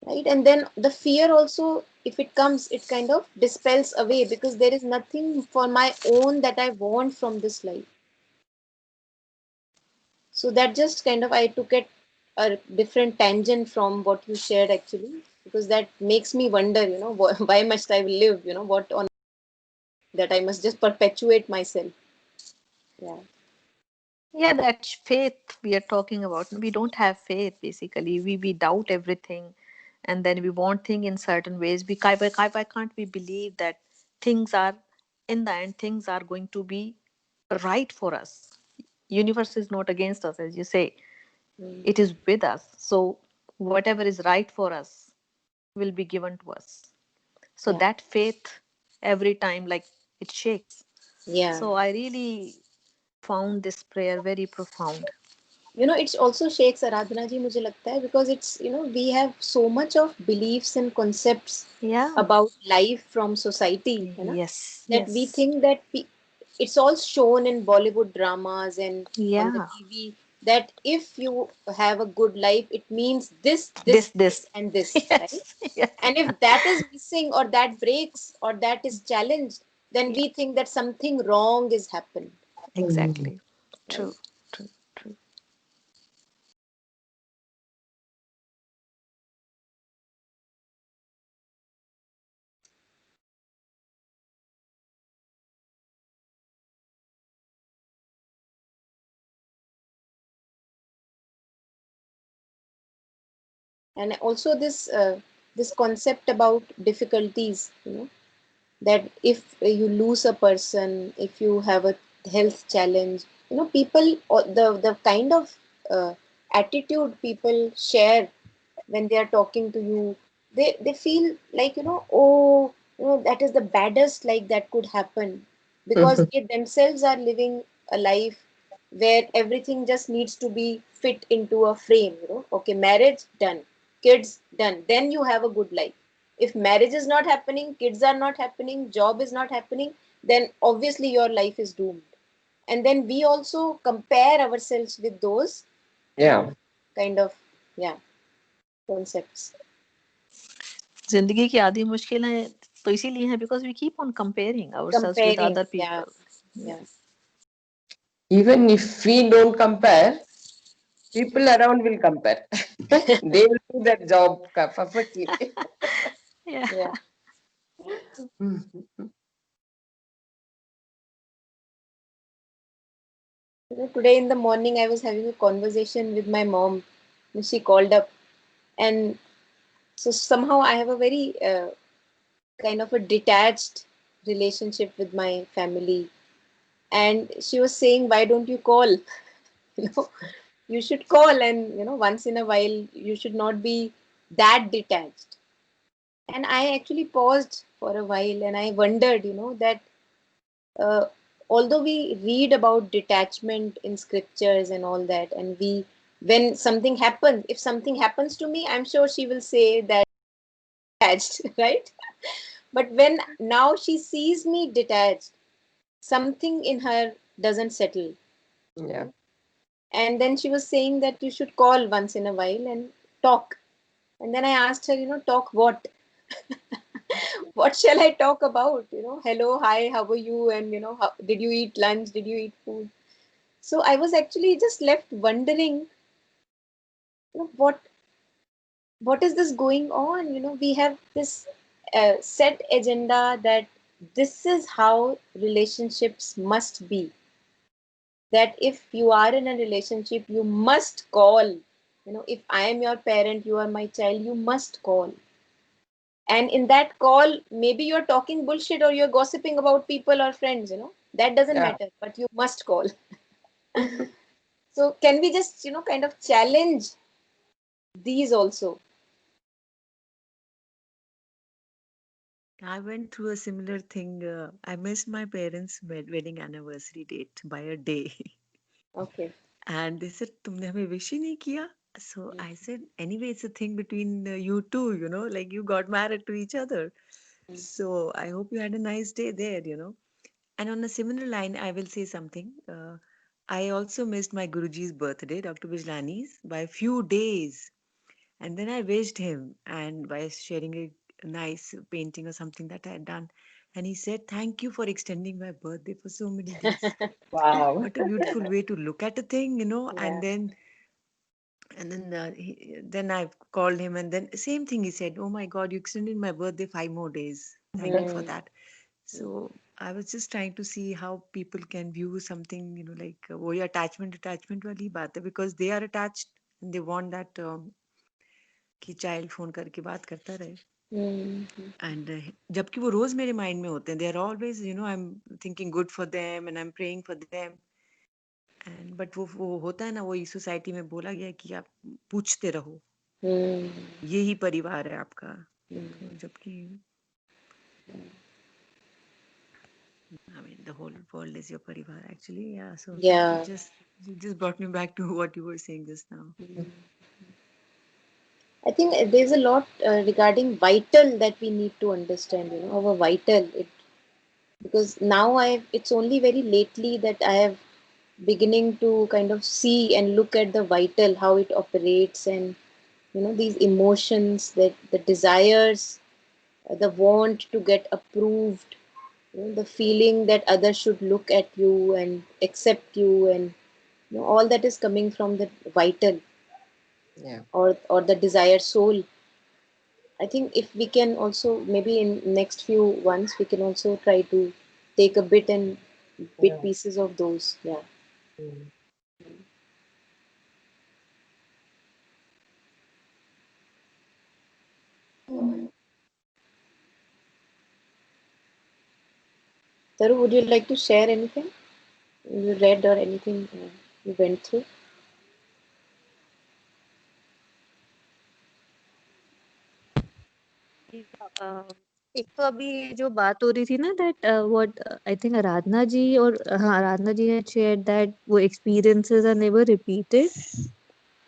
right? And then the fear also, if it comes, it kind of dispels away, because there is nothing for my own that I want from this life. So that just kind of, I took it a different tangent from what you shared actually, because that makes me wonder, why must I live, what on, that I must just perpetuate myself. Yeah. Yeah, that faith we are talking about. We don't have faith basically. We doubt everything, and then we want things in certain ways. Why can't we believe that things are, in the end, things are going to be right for us? Universe is not against us, as you say. Mm. It is with us. So whatever is right for us will be given to us. So Yeah. that faith every time, like, it shakes. Yeah. So I really found this prayer very profound. It's also shakes Aradhana ji, मुझे लगता है, because it's, we have so much of beliefs and concepts Yeah. about life from society, Yes. that we Yes. think that it's all shown in Bollywood dramas and on the Yeah. TV, that if you have a good life, it means this, This. this, This. this, and this, right? Yes. Yeah. And if that is missing or that breaks or that is challenged, then Yeah. we think that something wrong is happened, Exactly. right? True. True. True. And also this concept about difficulties, that if you lose a person, if you have a health challenge, people, or the kind of attitude people share when they are talking to you, they feel like, oh, that is the baddest like that could happen, because they themselves are living a life where everything just needs to be fit into a frame. Okay, marriage done, kids done, then you have a good life. If marriage is not happening, kids are not happening, job is not happening, then obviously your life is doomed. And then we also compare ourselves with those Yeah. kind of, yeah, concepts. जिंदगी की आधी मुश्किलें तो इसीलिए हैं because we keep on comparing ourselves with Comparing, other yeah, people. yeah. Even if we don't compare, people around will compare. They will do that job perfectly. Yeah. Yeah. Today in the morning, I was having a conversation with my mom. She called up, and so somehow I have a very kind of a detached relationship with my family. And she was saying, "Why don't you call? You know, you should call, and once in a while, you should not be that detached." And I actually paused for a while, and I wondered, that uh, although we read about detachment in scriptures and all that, and when something happens, if something happens to me, I'm sure she will say that detached, right? But when now she sees me detached, something in her doesn't settle. Yeah. And then she was saying that you should call once in a while and talk. And then I asked her, talk what? What shall I talk about? Hello, hi, how are you? And did you eat lunch? Did you eat food? So I was actually just left wondering, what is this going on? We have this set agenda that this is how relationships must be. That if you are in a relationship, you must call. If I am your parent, you are my child, you must call. And in that call, maybe you're talking bullshit or you're gossiping about people or friends. That doesn't Yeah. matter, but you must call. So can we just kind of challenge these also? I went through a similar thing. I missed my parents' wedding anniversary date by a day. Okay. And they said, तुमने हमें wish ही नहीं किया? So I said, anyway, it's a thing between you two, like you got married to each other. So I hope you had a nice day there. And on a similar line, I will say something. I also missed my Guruji's birthday, Dr. Bijlani's, by a few days. And then I wished him and by sharing a nice painting or something that I had done. And he said, thank you for extending my birthday for so many days. Wow. What a beautiful way to look at a thing. Yeah. And then I called him, and then same thing he said, oh my God, you extended my birthday 5 more days. Thank you for that. So I was just trying to see how people can view something, like वो ये attachment वाली बात है, because they are attached and they want that कि child phone करके बात करता रहे. And जबकि वो रोज मेरे माइंड में होते हैं, they are always, I'm thinking good for them and I'm praying for them. And but वो होता है ना, वही सोसाइटी में बोला गया है कि आप पूछते रहो, यही परिवार है आपका. तो जबकि I mean, the whole world is your parivar, actually. Yeah. So Yeah. you just brought me back to what you were saying just now. I think there's a lot regarding vital that we need to understand, our vital. Because now it's only very lately that I have beginning to kind of see and look at the vital, how it operates, and these emotions, that the desires, the want to get approved, the feeling that others should look at you and accept you, and all that is coming from the vital, Yeah. or the desired soul. I think if we can also, maybe in next few ones, we can also try to take a bit and bit Yeah. pieces of those. Yeah. Mm. Taru, would you like to share anything you read or anything you went through? एक तो अभी ये जो बात हो रही थी ना that what I think आराधना जी और हाँ आराधना जी had shared that वो experiences are never repeated.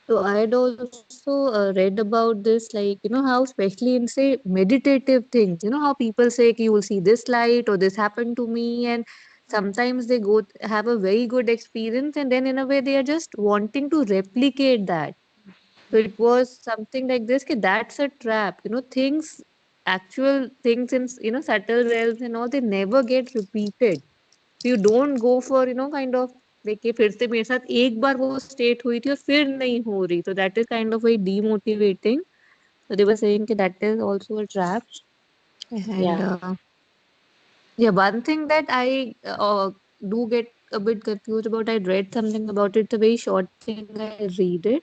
So I had also read about this, like, how especially in say meditative things, how people say कि you will see this light or this happened to me, and sometimes they go have a very good experience, and then in a way they are just wanting to replicate that. So it was something like this, कि that's a trap, things, actual things in, subtle realms and all, they never get repeated. So you don't go for, kind of, देखिए फिर से मेरे साथ एक बार वो state हुई थी और फिर नहीं हो रही, so that is kind of very demotivating. So they were saying that that is also a trap. And Yeah. yeah, one thing that I do get a bit confused about, I read something about it, it's a very short thing, I read it.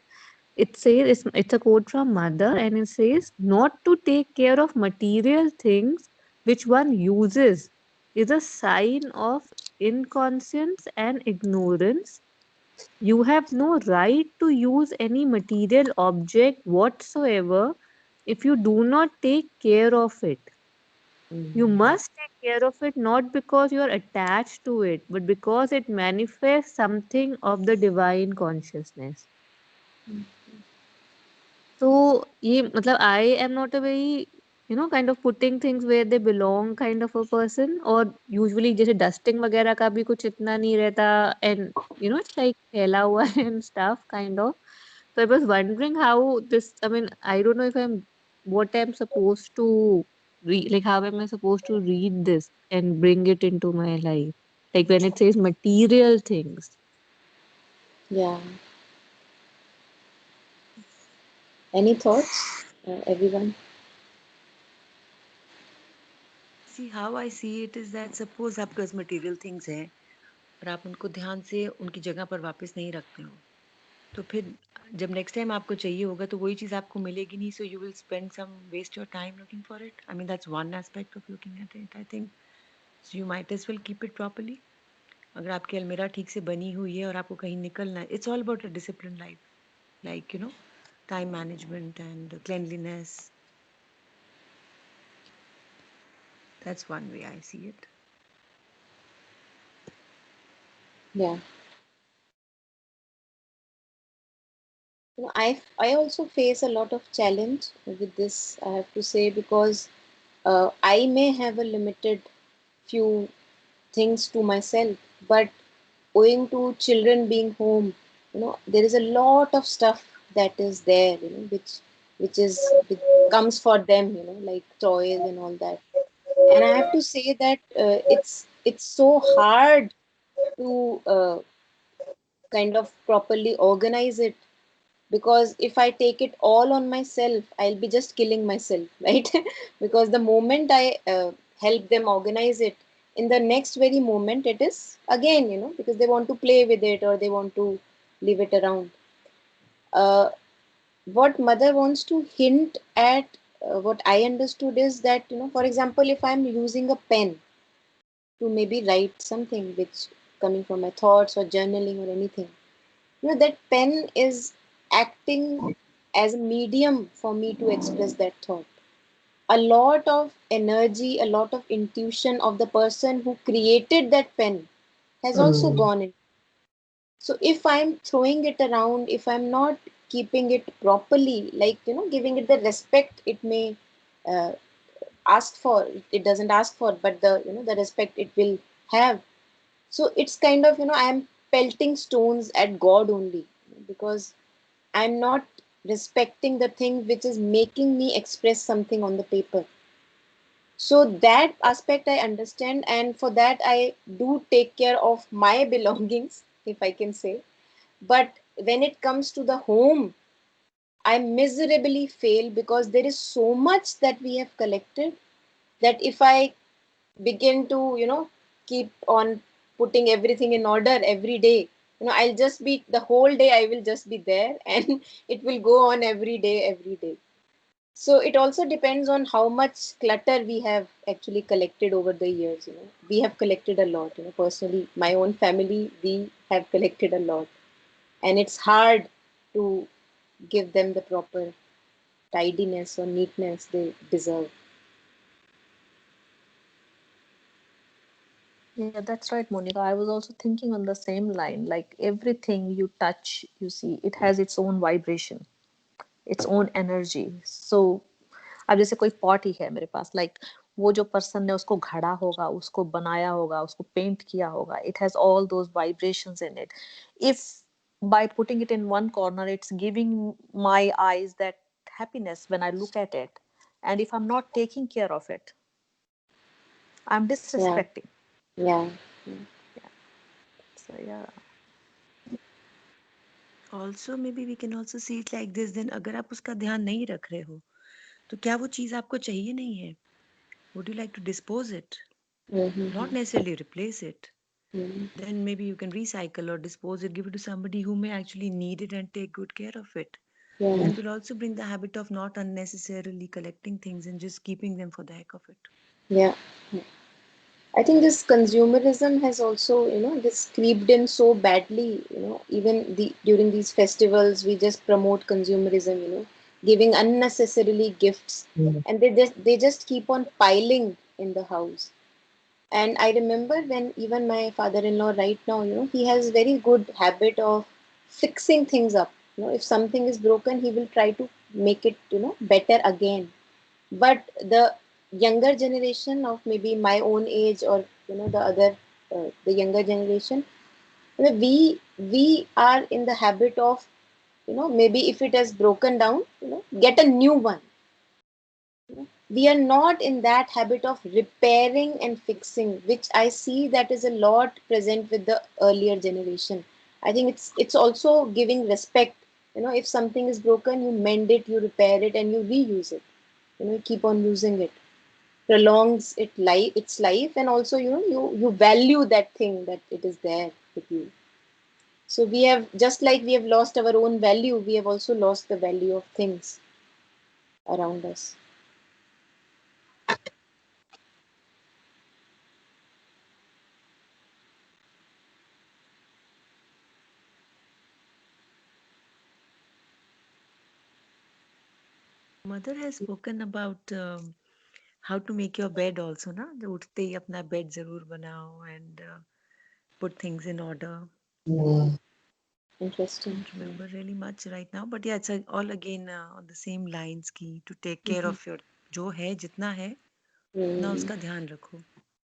It says, it's a quote from Mother, and it says, not to take care of material things which one uses is a sign of inconscience and ignorance. You have no right to use any material object whatsoever if you do not take care of it. You Mm. must take care of it not because you are attached to it, but because it manifests something of the divine consciousness. So ये मतलब I am not a very kind of putting things where they belong kind of a person, और usually जैसे dusting वगैरह का भी कुछ इतना नहीं रहता, and it's like फैला हुआ है and stuff kind of. So I was wondering how this, I mean, I don't know if what I'm supposed to read, like how am I supposed to read this and bring it into my life, like when it says material things. Yeah. Any thoughts, everyone? See, how I see it is that suppose आपके पास material things हैं और आप उनको ध्यान से उनकी जगह पर वापस नहीं रखते हो, तो फिर जब नेक्स्ट टाइम आपको चाहिए होगा तो वही चीज आपको मिलेगी नहीं, so you will spend some waste your time looking for it. I mean, that's one aspect of looking at it, I think. So you might as well keep it properly. अगर आपकी अलमीरा ठीक से बनी हुई है और आपको कहीं निकलना है, it's all about a disciplined life, like time management and cleanliness. That's one way I see it. Yeah. I also face a lot of challenge with this, I have to say, because I may have a limited few things to myself, but owing to children being home, there is a lot of stuff that is there, which comes for them, like toys and all that. And I have to say that it's so hard to kind of properly organize it, because if I take it all on myself, I'll be just killing myself, right? Because the moment I help them organize it, in the next very moment, it is again, because they want to play with it or they want to leave it around. Uh, what mother wants to hint at, what I understood is that, for example, if I'm using a pen to maybe write something which coming from my thoughts or journaling or anything, that pen is acting as a medium for me to express that thought. a lot of energy, a lot of intuition of the person who created that pen has also gone in. So if I'm throwing it around, if I'm not keeping it properly, like, giving it the respect it may uh, ask for, it doesn't ask for, but the respect it will have. So it's kind of, I'm pelting stones at God only, because I'm not respecting the thing which is making me express something on the paper. So that aspect I understand, and for that I do take care of my belongings, if I can say. But when it comes to the home, I miserably fail, because there is so much that we have collected, that if I begin to, keep on putting everything in order every day, I'll just be, the whole day I will just be there, and it will go on every day, every day. So it also depends on how much clutter we have actually collected over the years. We have collected a lot. Personally, my own family, we have collected a lot, and it's hard to give them the proper tidiness or neatness they deserve. Yeah, that's right, Monica. I was also thinking on the same line. Like everything you touch, you see, it has its own vibration, its own energy. So अब जैसे कोई pot ही है मेरे पास, like वो जो person ने उसको घड़ा होगा, उसको बनाया होगा, उसको पेंट किया होगा, it has all those vibrations in it. If by putting it in one corner, it's giving my eyes that happiness when I look at it, and if I'm not taking care of it, I'm Yeah, disrespecting. yeah, So yeah. Also maybe we can also see it like this, then अगर आप उसका ध्यान नहीं रख रहे हो तो क्या वो चीज आपको चाहिए नहीं है? Would you like to dispose it? Not necessarily replace it. Then maybe you can recycle or dispose it, give it to somebody who may actually need it and take good care of it. yeah, And will also bring the habit of not unnecessarily collecting things and just keeping them for the heck of it. yeah. I think this consumerism has also, this creeped in so badly, even during these festivals, we just promote consumerism, giving unnecessarily gifts, and they just keep on piling in the house. And I remember when even my father-in-law right now, he has very good habit of fixing things up. If something is broken, he will try to make it, better again. But the younger generation of maybe my own age, or the other, the younger generation, we are in the habit of, maybe if it has broken down, get a new one. We are not in that habit of repairing and fixing, which I see that is a lot present with the earlier generation. I think it's also giving respect. If something is broken, you mend it, you repair it, and you reuse it. You keep on using it, prolongs its life, and also, you value that thing, that it is there with you. So we have, just like we have lost our own value, we have also lost the value of things around us. Mother has spoken about how to make your bed also, na? जो उठते ही अपना bed जरूर बनाओ and put things in order. Interesting. Don't remember really much right now, but yeah, it's all again on the same lines की to take care of your जो है जितना है ना उसका ध्यान रखो.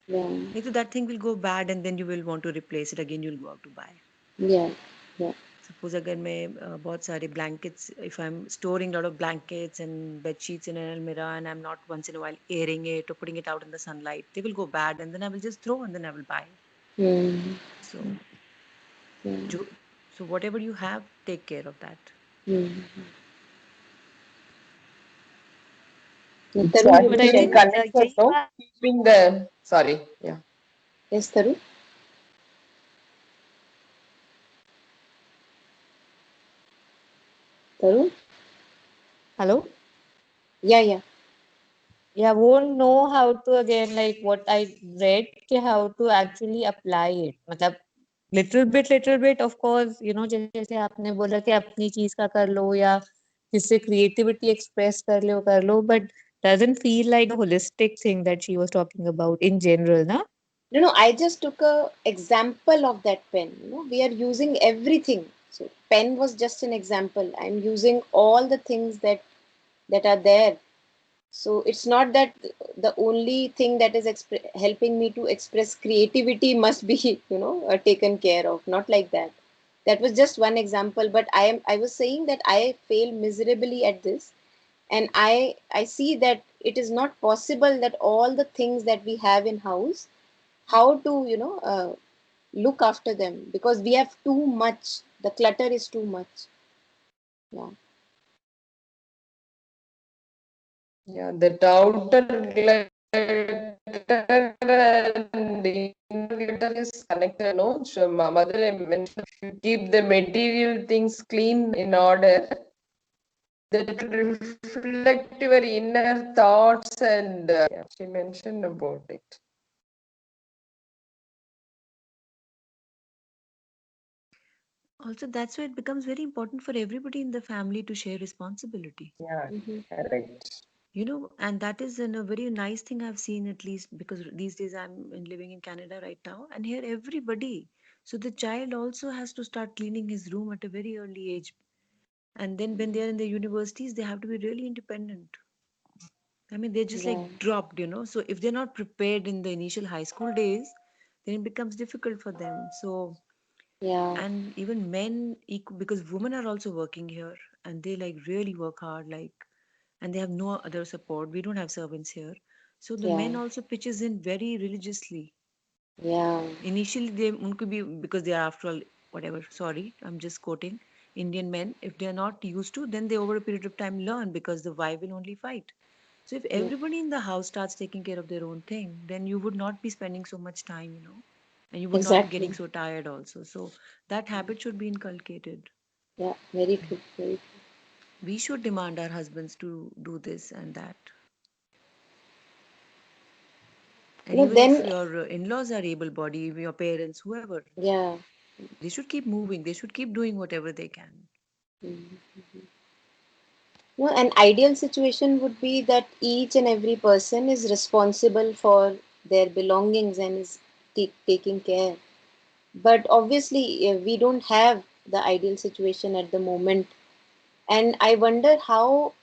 Yeah, नहीं तो that thing will go bad and then you will want to replace it again. You'll go out to buy. yeah, yeah. Suppose अगर मैं बहुत सारे blankets, if I'm storing a lot of blankets and bed sheets in an almirah and I'm not once in a while airing it or putting it out in the sunlight, they will go bad and then I will just throw and then I will buy. Mm, So, yeah. so whatever you have, take care of that. Mm. It's Tarun, you But were I actually sharing? think connected, यही no? बात. Keeping the, sorry, yeah. Yes, Tarun? Tarun? Hello? Yeah, yeah. Yeah, won't know how to again, like what I read, कि how to actually apply it. मतलब little bit of course, जैसे आपने बोला कि अपनी चीज का कर लो या किससे creativity express कर लो, but Doesn't feel like a holistic thing that she was talking about in general, na? No, I just took a example of that pen. We are using everything. So pen was just an example. I'm using all the things that are there. So it's not that the only thing that is helping me to express creativity must be, taken care of. Not like that. That was just one example. But I was saying that I fail miserably at this, and I see that it is not possible that all the things that we have in house, how to look after them, because we have too much. The clutter is too much. Yeah. Yeah, the outer glitter and the inner glitter is connected, no? So mother mentioned if you keep the material things clean in order, that will reflect your inner thoughts, and yeah, she mentioned about it. Also, that's why it becomes very important for everybody in the family to share responsibility. Yeah, Mm-hmm. correct. And that is a very nice thing I've seen, at least because these days living in Canada right now, and here everybody. So the child also has to start cleaning his room at a very early age. And then when they're in the universities, they have to be really independent. I mean, they're just Yeah. like dropped. So if they're not prepared in the initial high school days, then it becomes difficult for them. So, Yeah. and even men, because women are also working here and they like really work hard, and they have no other support. We don't have servants here. So the Yeah. men also pitches in very religiously. Yeah. Initially, they could be because they are, after all, whatever. Sorry, I'm just quoting Indian men. If they are not used to, then they over a period of time learn, because the wife will only fight. So if Yeah. everybody in the house starts taking care of their own thing, then you would not be spending so much time, and you would not be getting Exactly. so tired also. So that habit should be inculcated. Yeah. Very true. Very true. We should demand our husbands to do this and that. And even if Then, your in-laws are able-bodied, your parents, whoever, yeah. they should keep moving. They should keep doing whatever they can. Mm. An ideal situation would be that each and every person is responsible for their belongings and is taking care. But obviously, we don't have the ideal situation at the moment, and I wonder how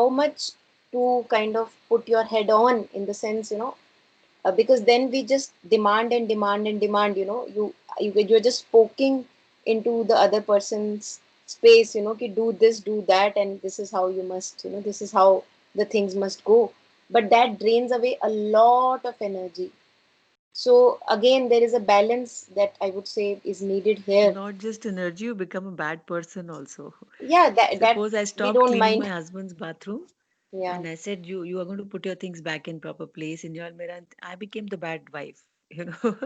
much to kind of put your head on, in the sense, because then we just demand and demand and demand. You're just poking into the other person's space, ki do this, do that, and this is how you must, this is how the things must go. But that drains away a lot of energy. So again, there is a balance that I would say is needed here. Not just energy, you become a bad person also. Yeah, that Suppose I we stopped don't cleaning mind. my husband's bathroom Yeah. and I said, you are going to put your things back in proper place in your almirah. And I became the bad wife. You know,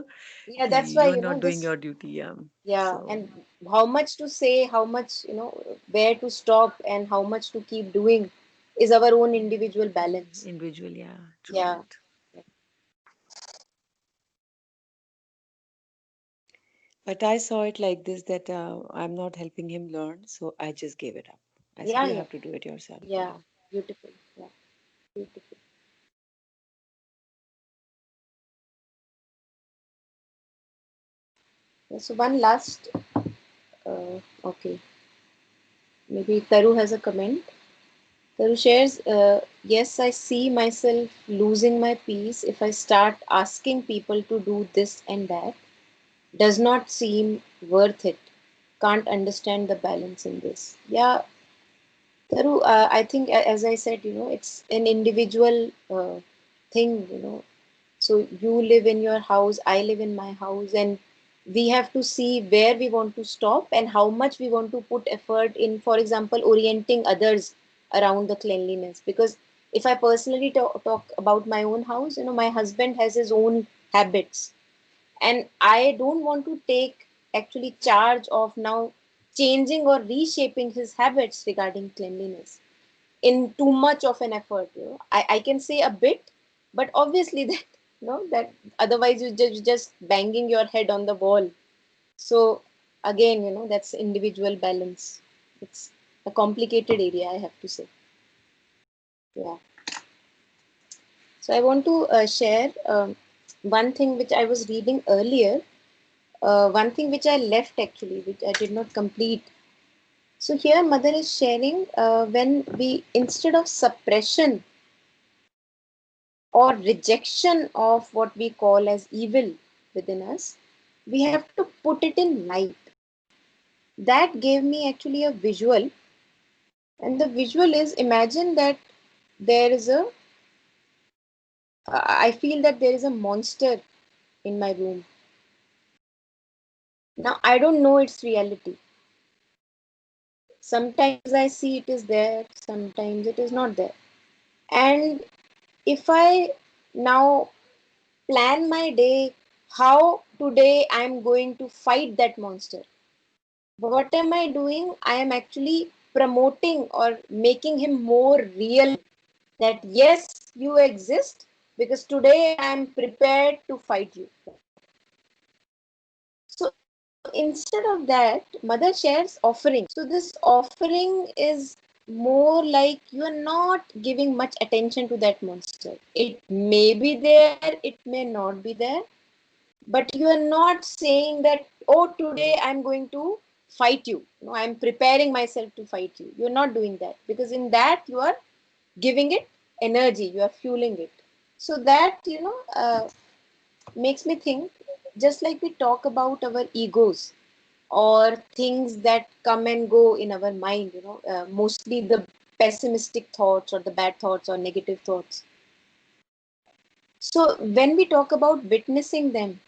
Yeah, that's why, You're not doing this. your duty. Yeah. Yeah, So, and how much to say, how much, where to stop, and how much to keep doing is our own individual balance. individual, yeah, true Yeah. that. But I saw it like this, that I'm not helping him learn, so I just gave it up. I said, Yeah, you yeah, have to do it yourself. yeah. Yeah. Beautiful. Yeah, beautiful. Yeah, so one last, okay, maybe Taru has a comment. Taru shares, yes, I see myself losing my peace if I start asking people to do this and that. Does not seem worth it. Can't understand the balance in this. Yeah, Taru, I think, as I said, it's an individual thing, So you live in your house, I live in my house, and we have to see where we want to stop and how much we want to put effort in, for example, orienting others around the cleanliness. Because if I personally talk about my own house, my husband has his own habits, and I don't want to take actually charge of now changing or reshaping his habits regarding cleanliness in too much of an effort. I can say a bit, but obviously that, that otherwise you just banging your head on the wall. So again, that's individual balance. It's a complicated area, I have to say. Yeah. So I want to share one thing which I was reading earlier, one thing which I left actually, which I did not complete. So here mother is sharing when we, instead of suppression or rejection of what we call as evil within us, we have to put it in light. That gave me actually a visual, and the visual is, imagine that there is a, I feel that there is a monster in my room. Now I don't know its reality. Sometimes I see it is there, sometimes it is not there. And if I now plan my day, how today I am going to fight that monster, what am I doing? I am actually promoting or making him more real, that yes, you exist, because today I am prepared to fight you. So instead of that, mother shares offering. So this offering is more like you are not giving much attention to that monster. It may be there, it may not be there, but you are not saying that, oh, today I'm going to fight you. No, I'm preparing myself to fight you. You're not doing that, because in that you are giving it energy, you are fueling it. So that, makes me think, just like we talk about our egos or things that come and go in our mind, mostly the pessimistic thoughts or the bad thoughts or negative thoughts. So when we talk about witnessing them,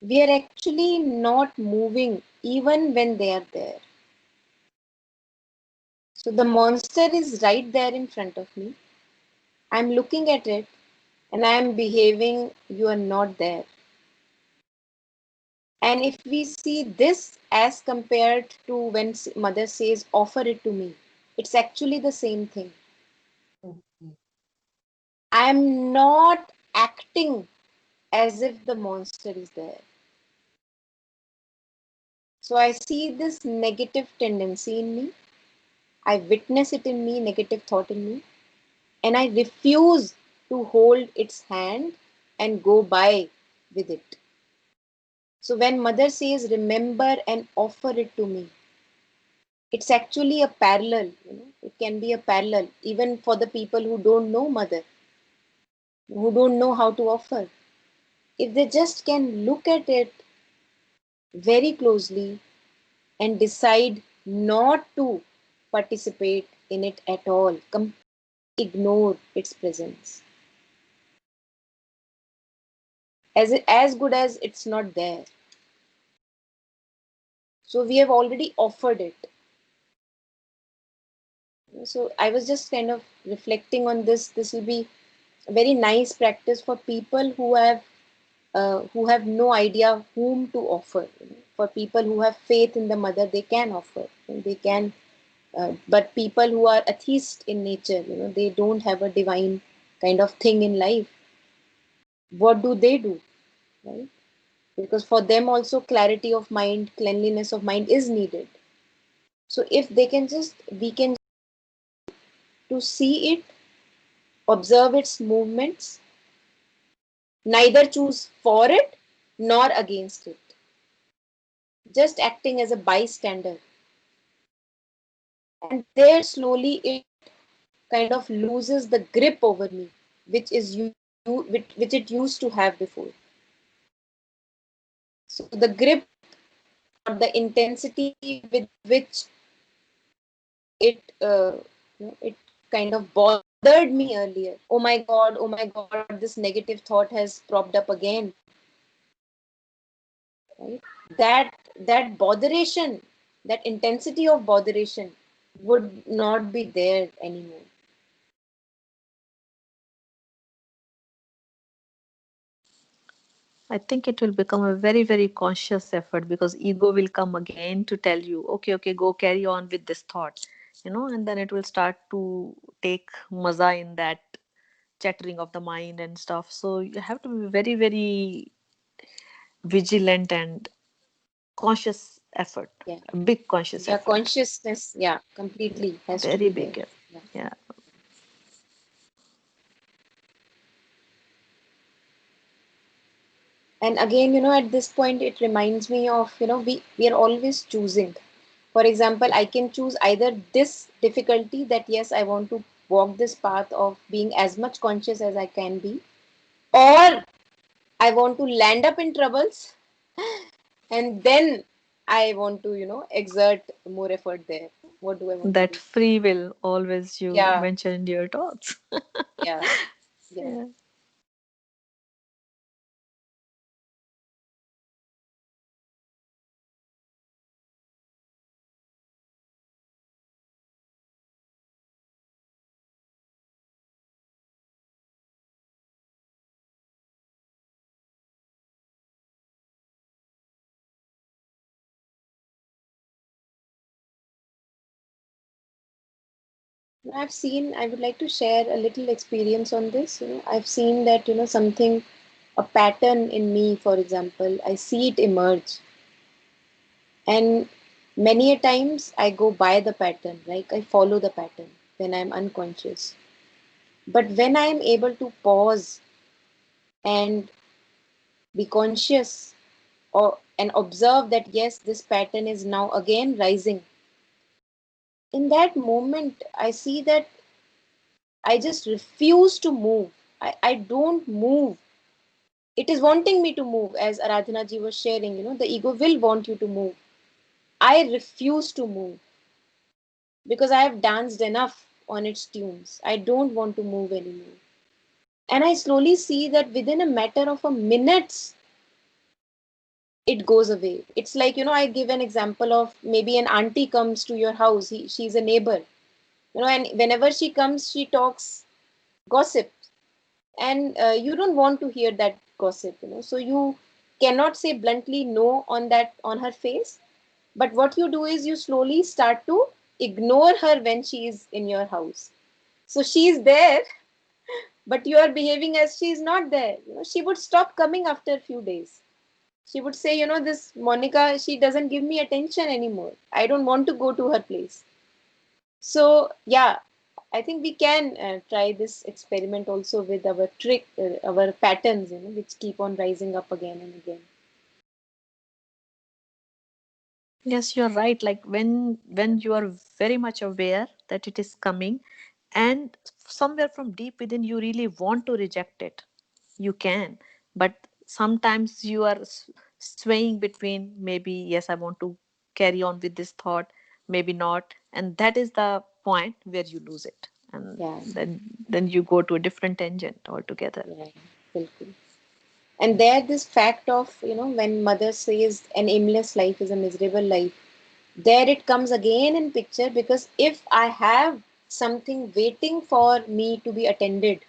we are actually not moving even when they are there. So the monster is right there in front of me. I'm looking at it and I am behaving, you are not there. And if we see this as compared to when mother says, offer it to me, it's actually the same thing. Okay. I'm not acting as if the monster is there. So I see this negative tendency in me. I witness it in me, negative thought in me, and I refuse to hold its hand and go by with it. So when mother says, remember and offer it to me, it's actually a parallel. It can be a parallel even for the people who don't know mother, who don't know how to offer. If they just can look at it very closely and decide not to participate in it at all, ignore its presence, as good as it's not there. So we have already offered it. So I was just kind of reflecting on this. This will be a very nice practice for people who have no idea whom to offer. For people who have faith in the mother, they can offer. They can, but people who are atheist in nature, they don't have a divine kind of thing in life. What do? Right? Because for them also clarity of mind, cleanliness of mind is needed. So if they can just, we can to see it, observe its movements, neither choose for it nor against it, just acting as a bystander. And there slowly it kind of loses the grip over me, which it used to have before. So the grip or the intensity with which it kind of bothered me earlier. Oh my God, this negative thought has propped up again. Right? That botheration, that intensity of botheration would not be there anymore. I think it will become a very, very conscious effort because ego will come again to tell you, okay, okay, go carry on with this thought, and then it will start to take maza in that chattering of the mind and stuff. So you have to be very, very vigilant and conscious effort, Yeah. a big conscious Yeah, effort, consciousness, yeah, completely has to very be there. big. Yeah. Yeah. And again, at this point, it reminds me of, we are always choosing. For example, I can choose either this difficulty that, yes, I want to walk this path of being as much conscious as I can be, or I want to land up in troubles and then I want to, exert more effort there. What do I want to That do? free will always you Yeah, mention in your talks. yeah, yeah. Yeah. I would like to share a little experience on this. I've seen that, something, a pattern in me, for example, I see it emerge. And many a times I go by the pattern, like I follow the pattern when I'm unconscious. But when I'm able to pause and be conscious or and observe that yes, this pattern is now again rising, in that moment I see that I just refuse to move. I don't move. It is wanting me to move, as Aradhana ji was sharing, the ego will want you to move. I refuse to move because I have danced enough on its tunes. I don't want to move anymore. And I slowly see that within a matter of a minutes, it goes away. It's like, I give an example of maybe an auntie comes to your house, she's a neighbor, and whenever she comes, she talks gossip, and you don't want to hear that gossip, so you cannot say bluntly no on that, on her face. But what you do is you slowly start to ignore her when she is in your house. So she is there, but you are behaving as she is not there. She would stop coming after a few days. She would say, this Monica, she doesn't give me attention anymore. I don't want to go to her place. So, yeah, I think we can try this experiment also with our patterns, which keep on rising up again and again. Yes, you're right. Like when you are very much aware that it is coming, and somewhere from deep within you really want to reject it, you can. But sometimes you are swaying between, maybe yes, I want to carry on with this thought, maybe not, and that is the point where you lose it, and Yeah, then you go to a different tangent altogether. yeah, bilkul. And there, this fact of, when mother says an aimless life is a miserable life, there it comes again in picture, because if I have something waiting for me to be attended,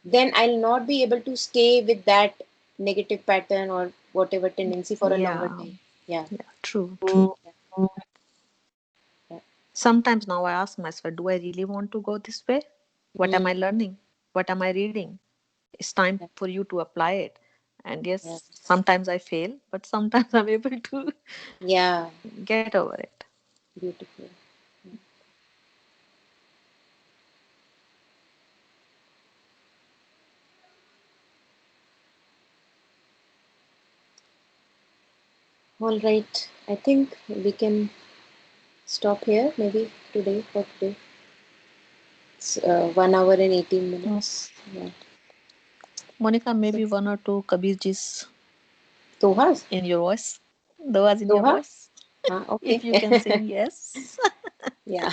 then I'll not be able to stay with that negative pattern or whatever tendency for a longer Yeah, time. Yeah, yeah, true, true. yeah, Sometimes now I ask myself, do I really want to go this way? What am mm, I learning? What am I reading? It's time yeah, for you to apply it. And yeah, yes, sometimes I fail, but sometimes I'm able to yeah, get over it. beautiful. All right, I think we can stop here maybe today for today. It's 1 hour and 18 minutes. Yes. Yeah. Monica, So, maybe one or two Kabirjis Dohas? in your voice. Doas in your Doha? voice. Okay. If you can sing, yes. Yeah.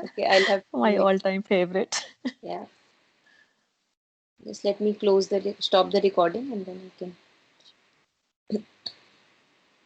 Okay, I'll have My to, all-time favorite. yeah. Just let me stop the recording and then I can.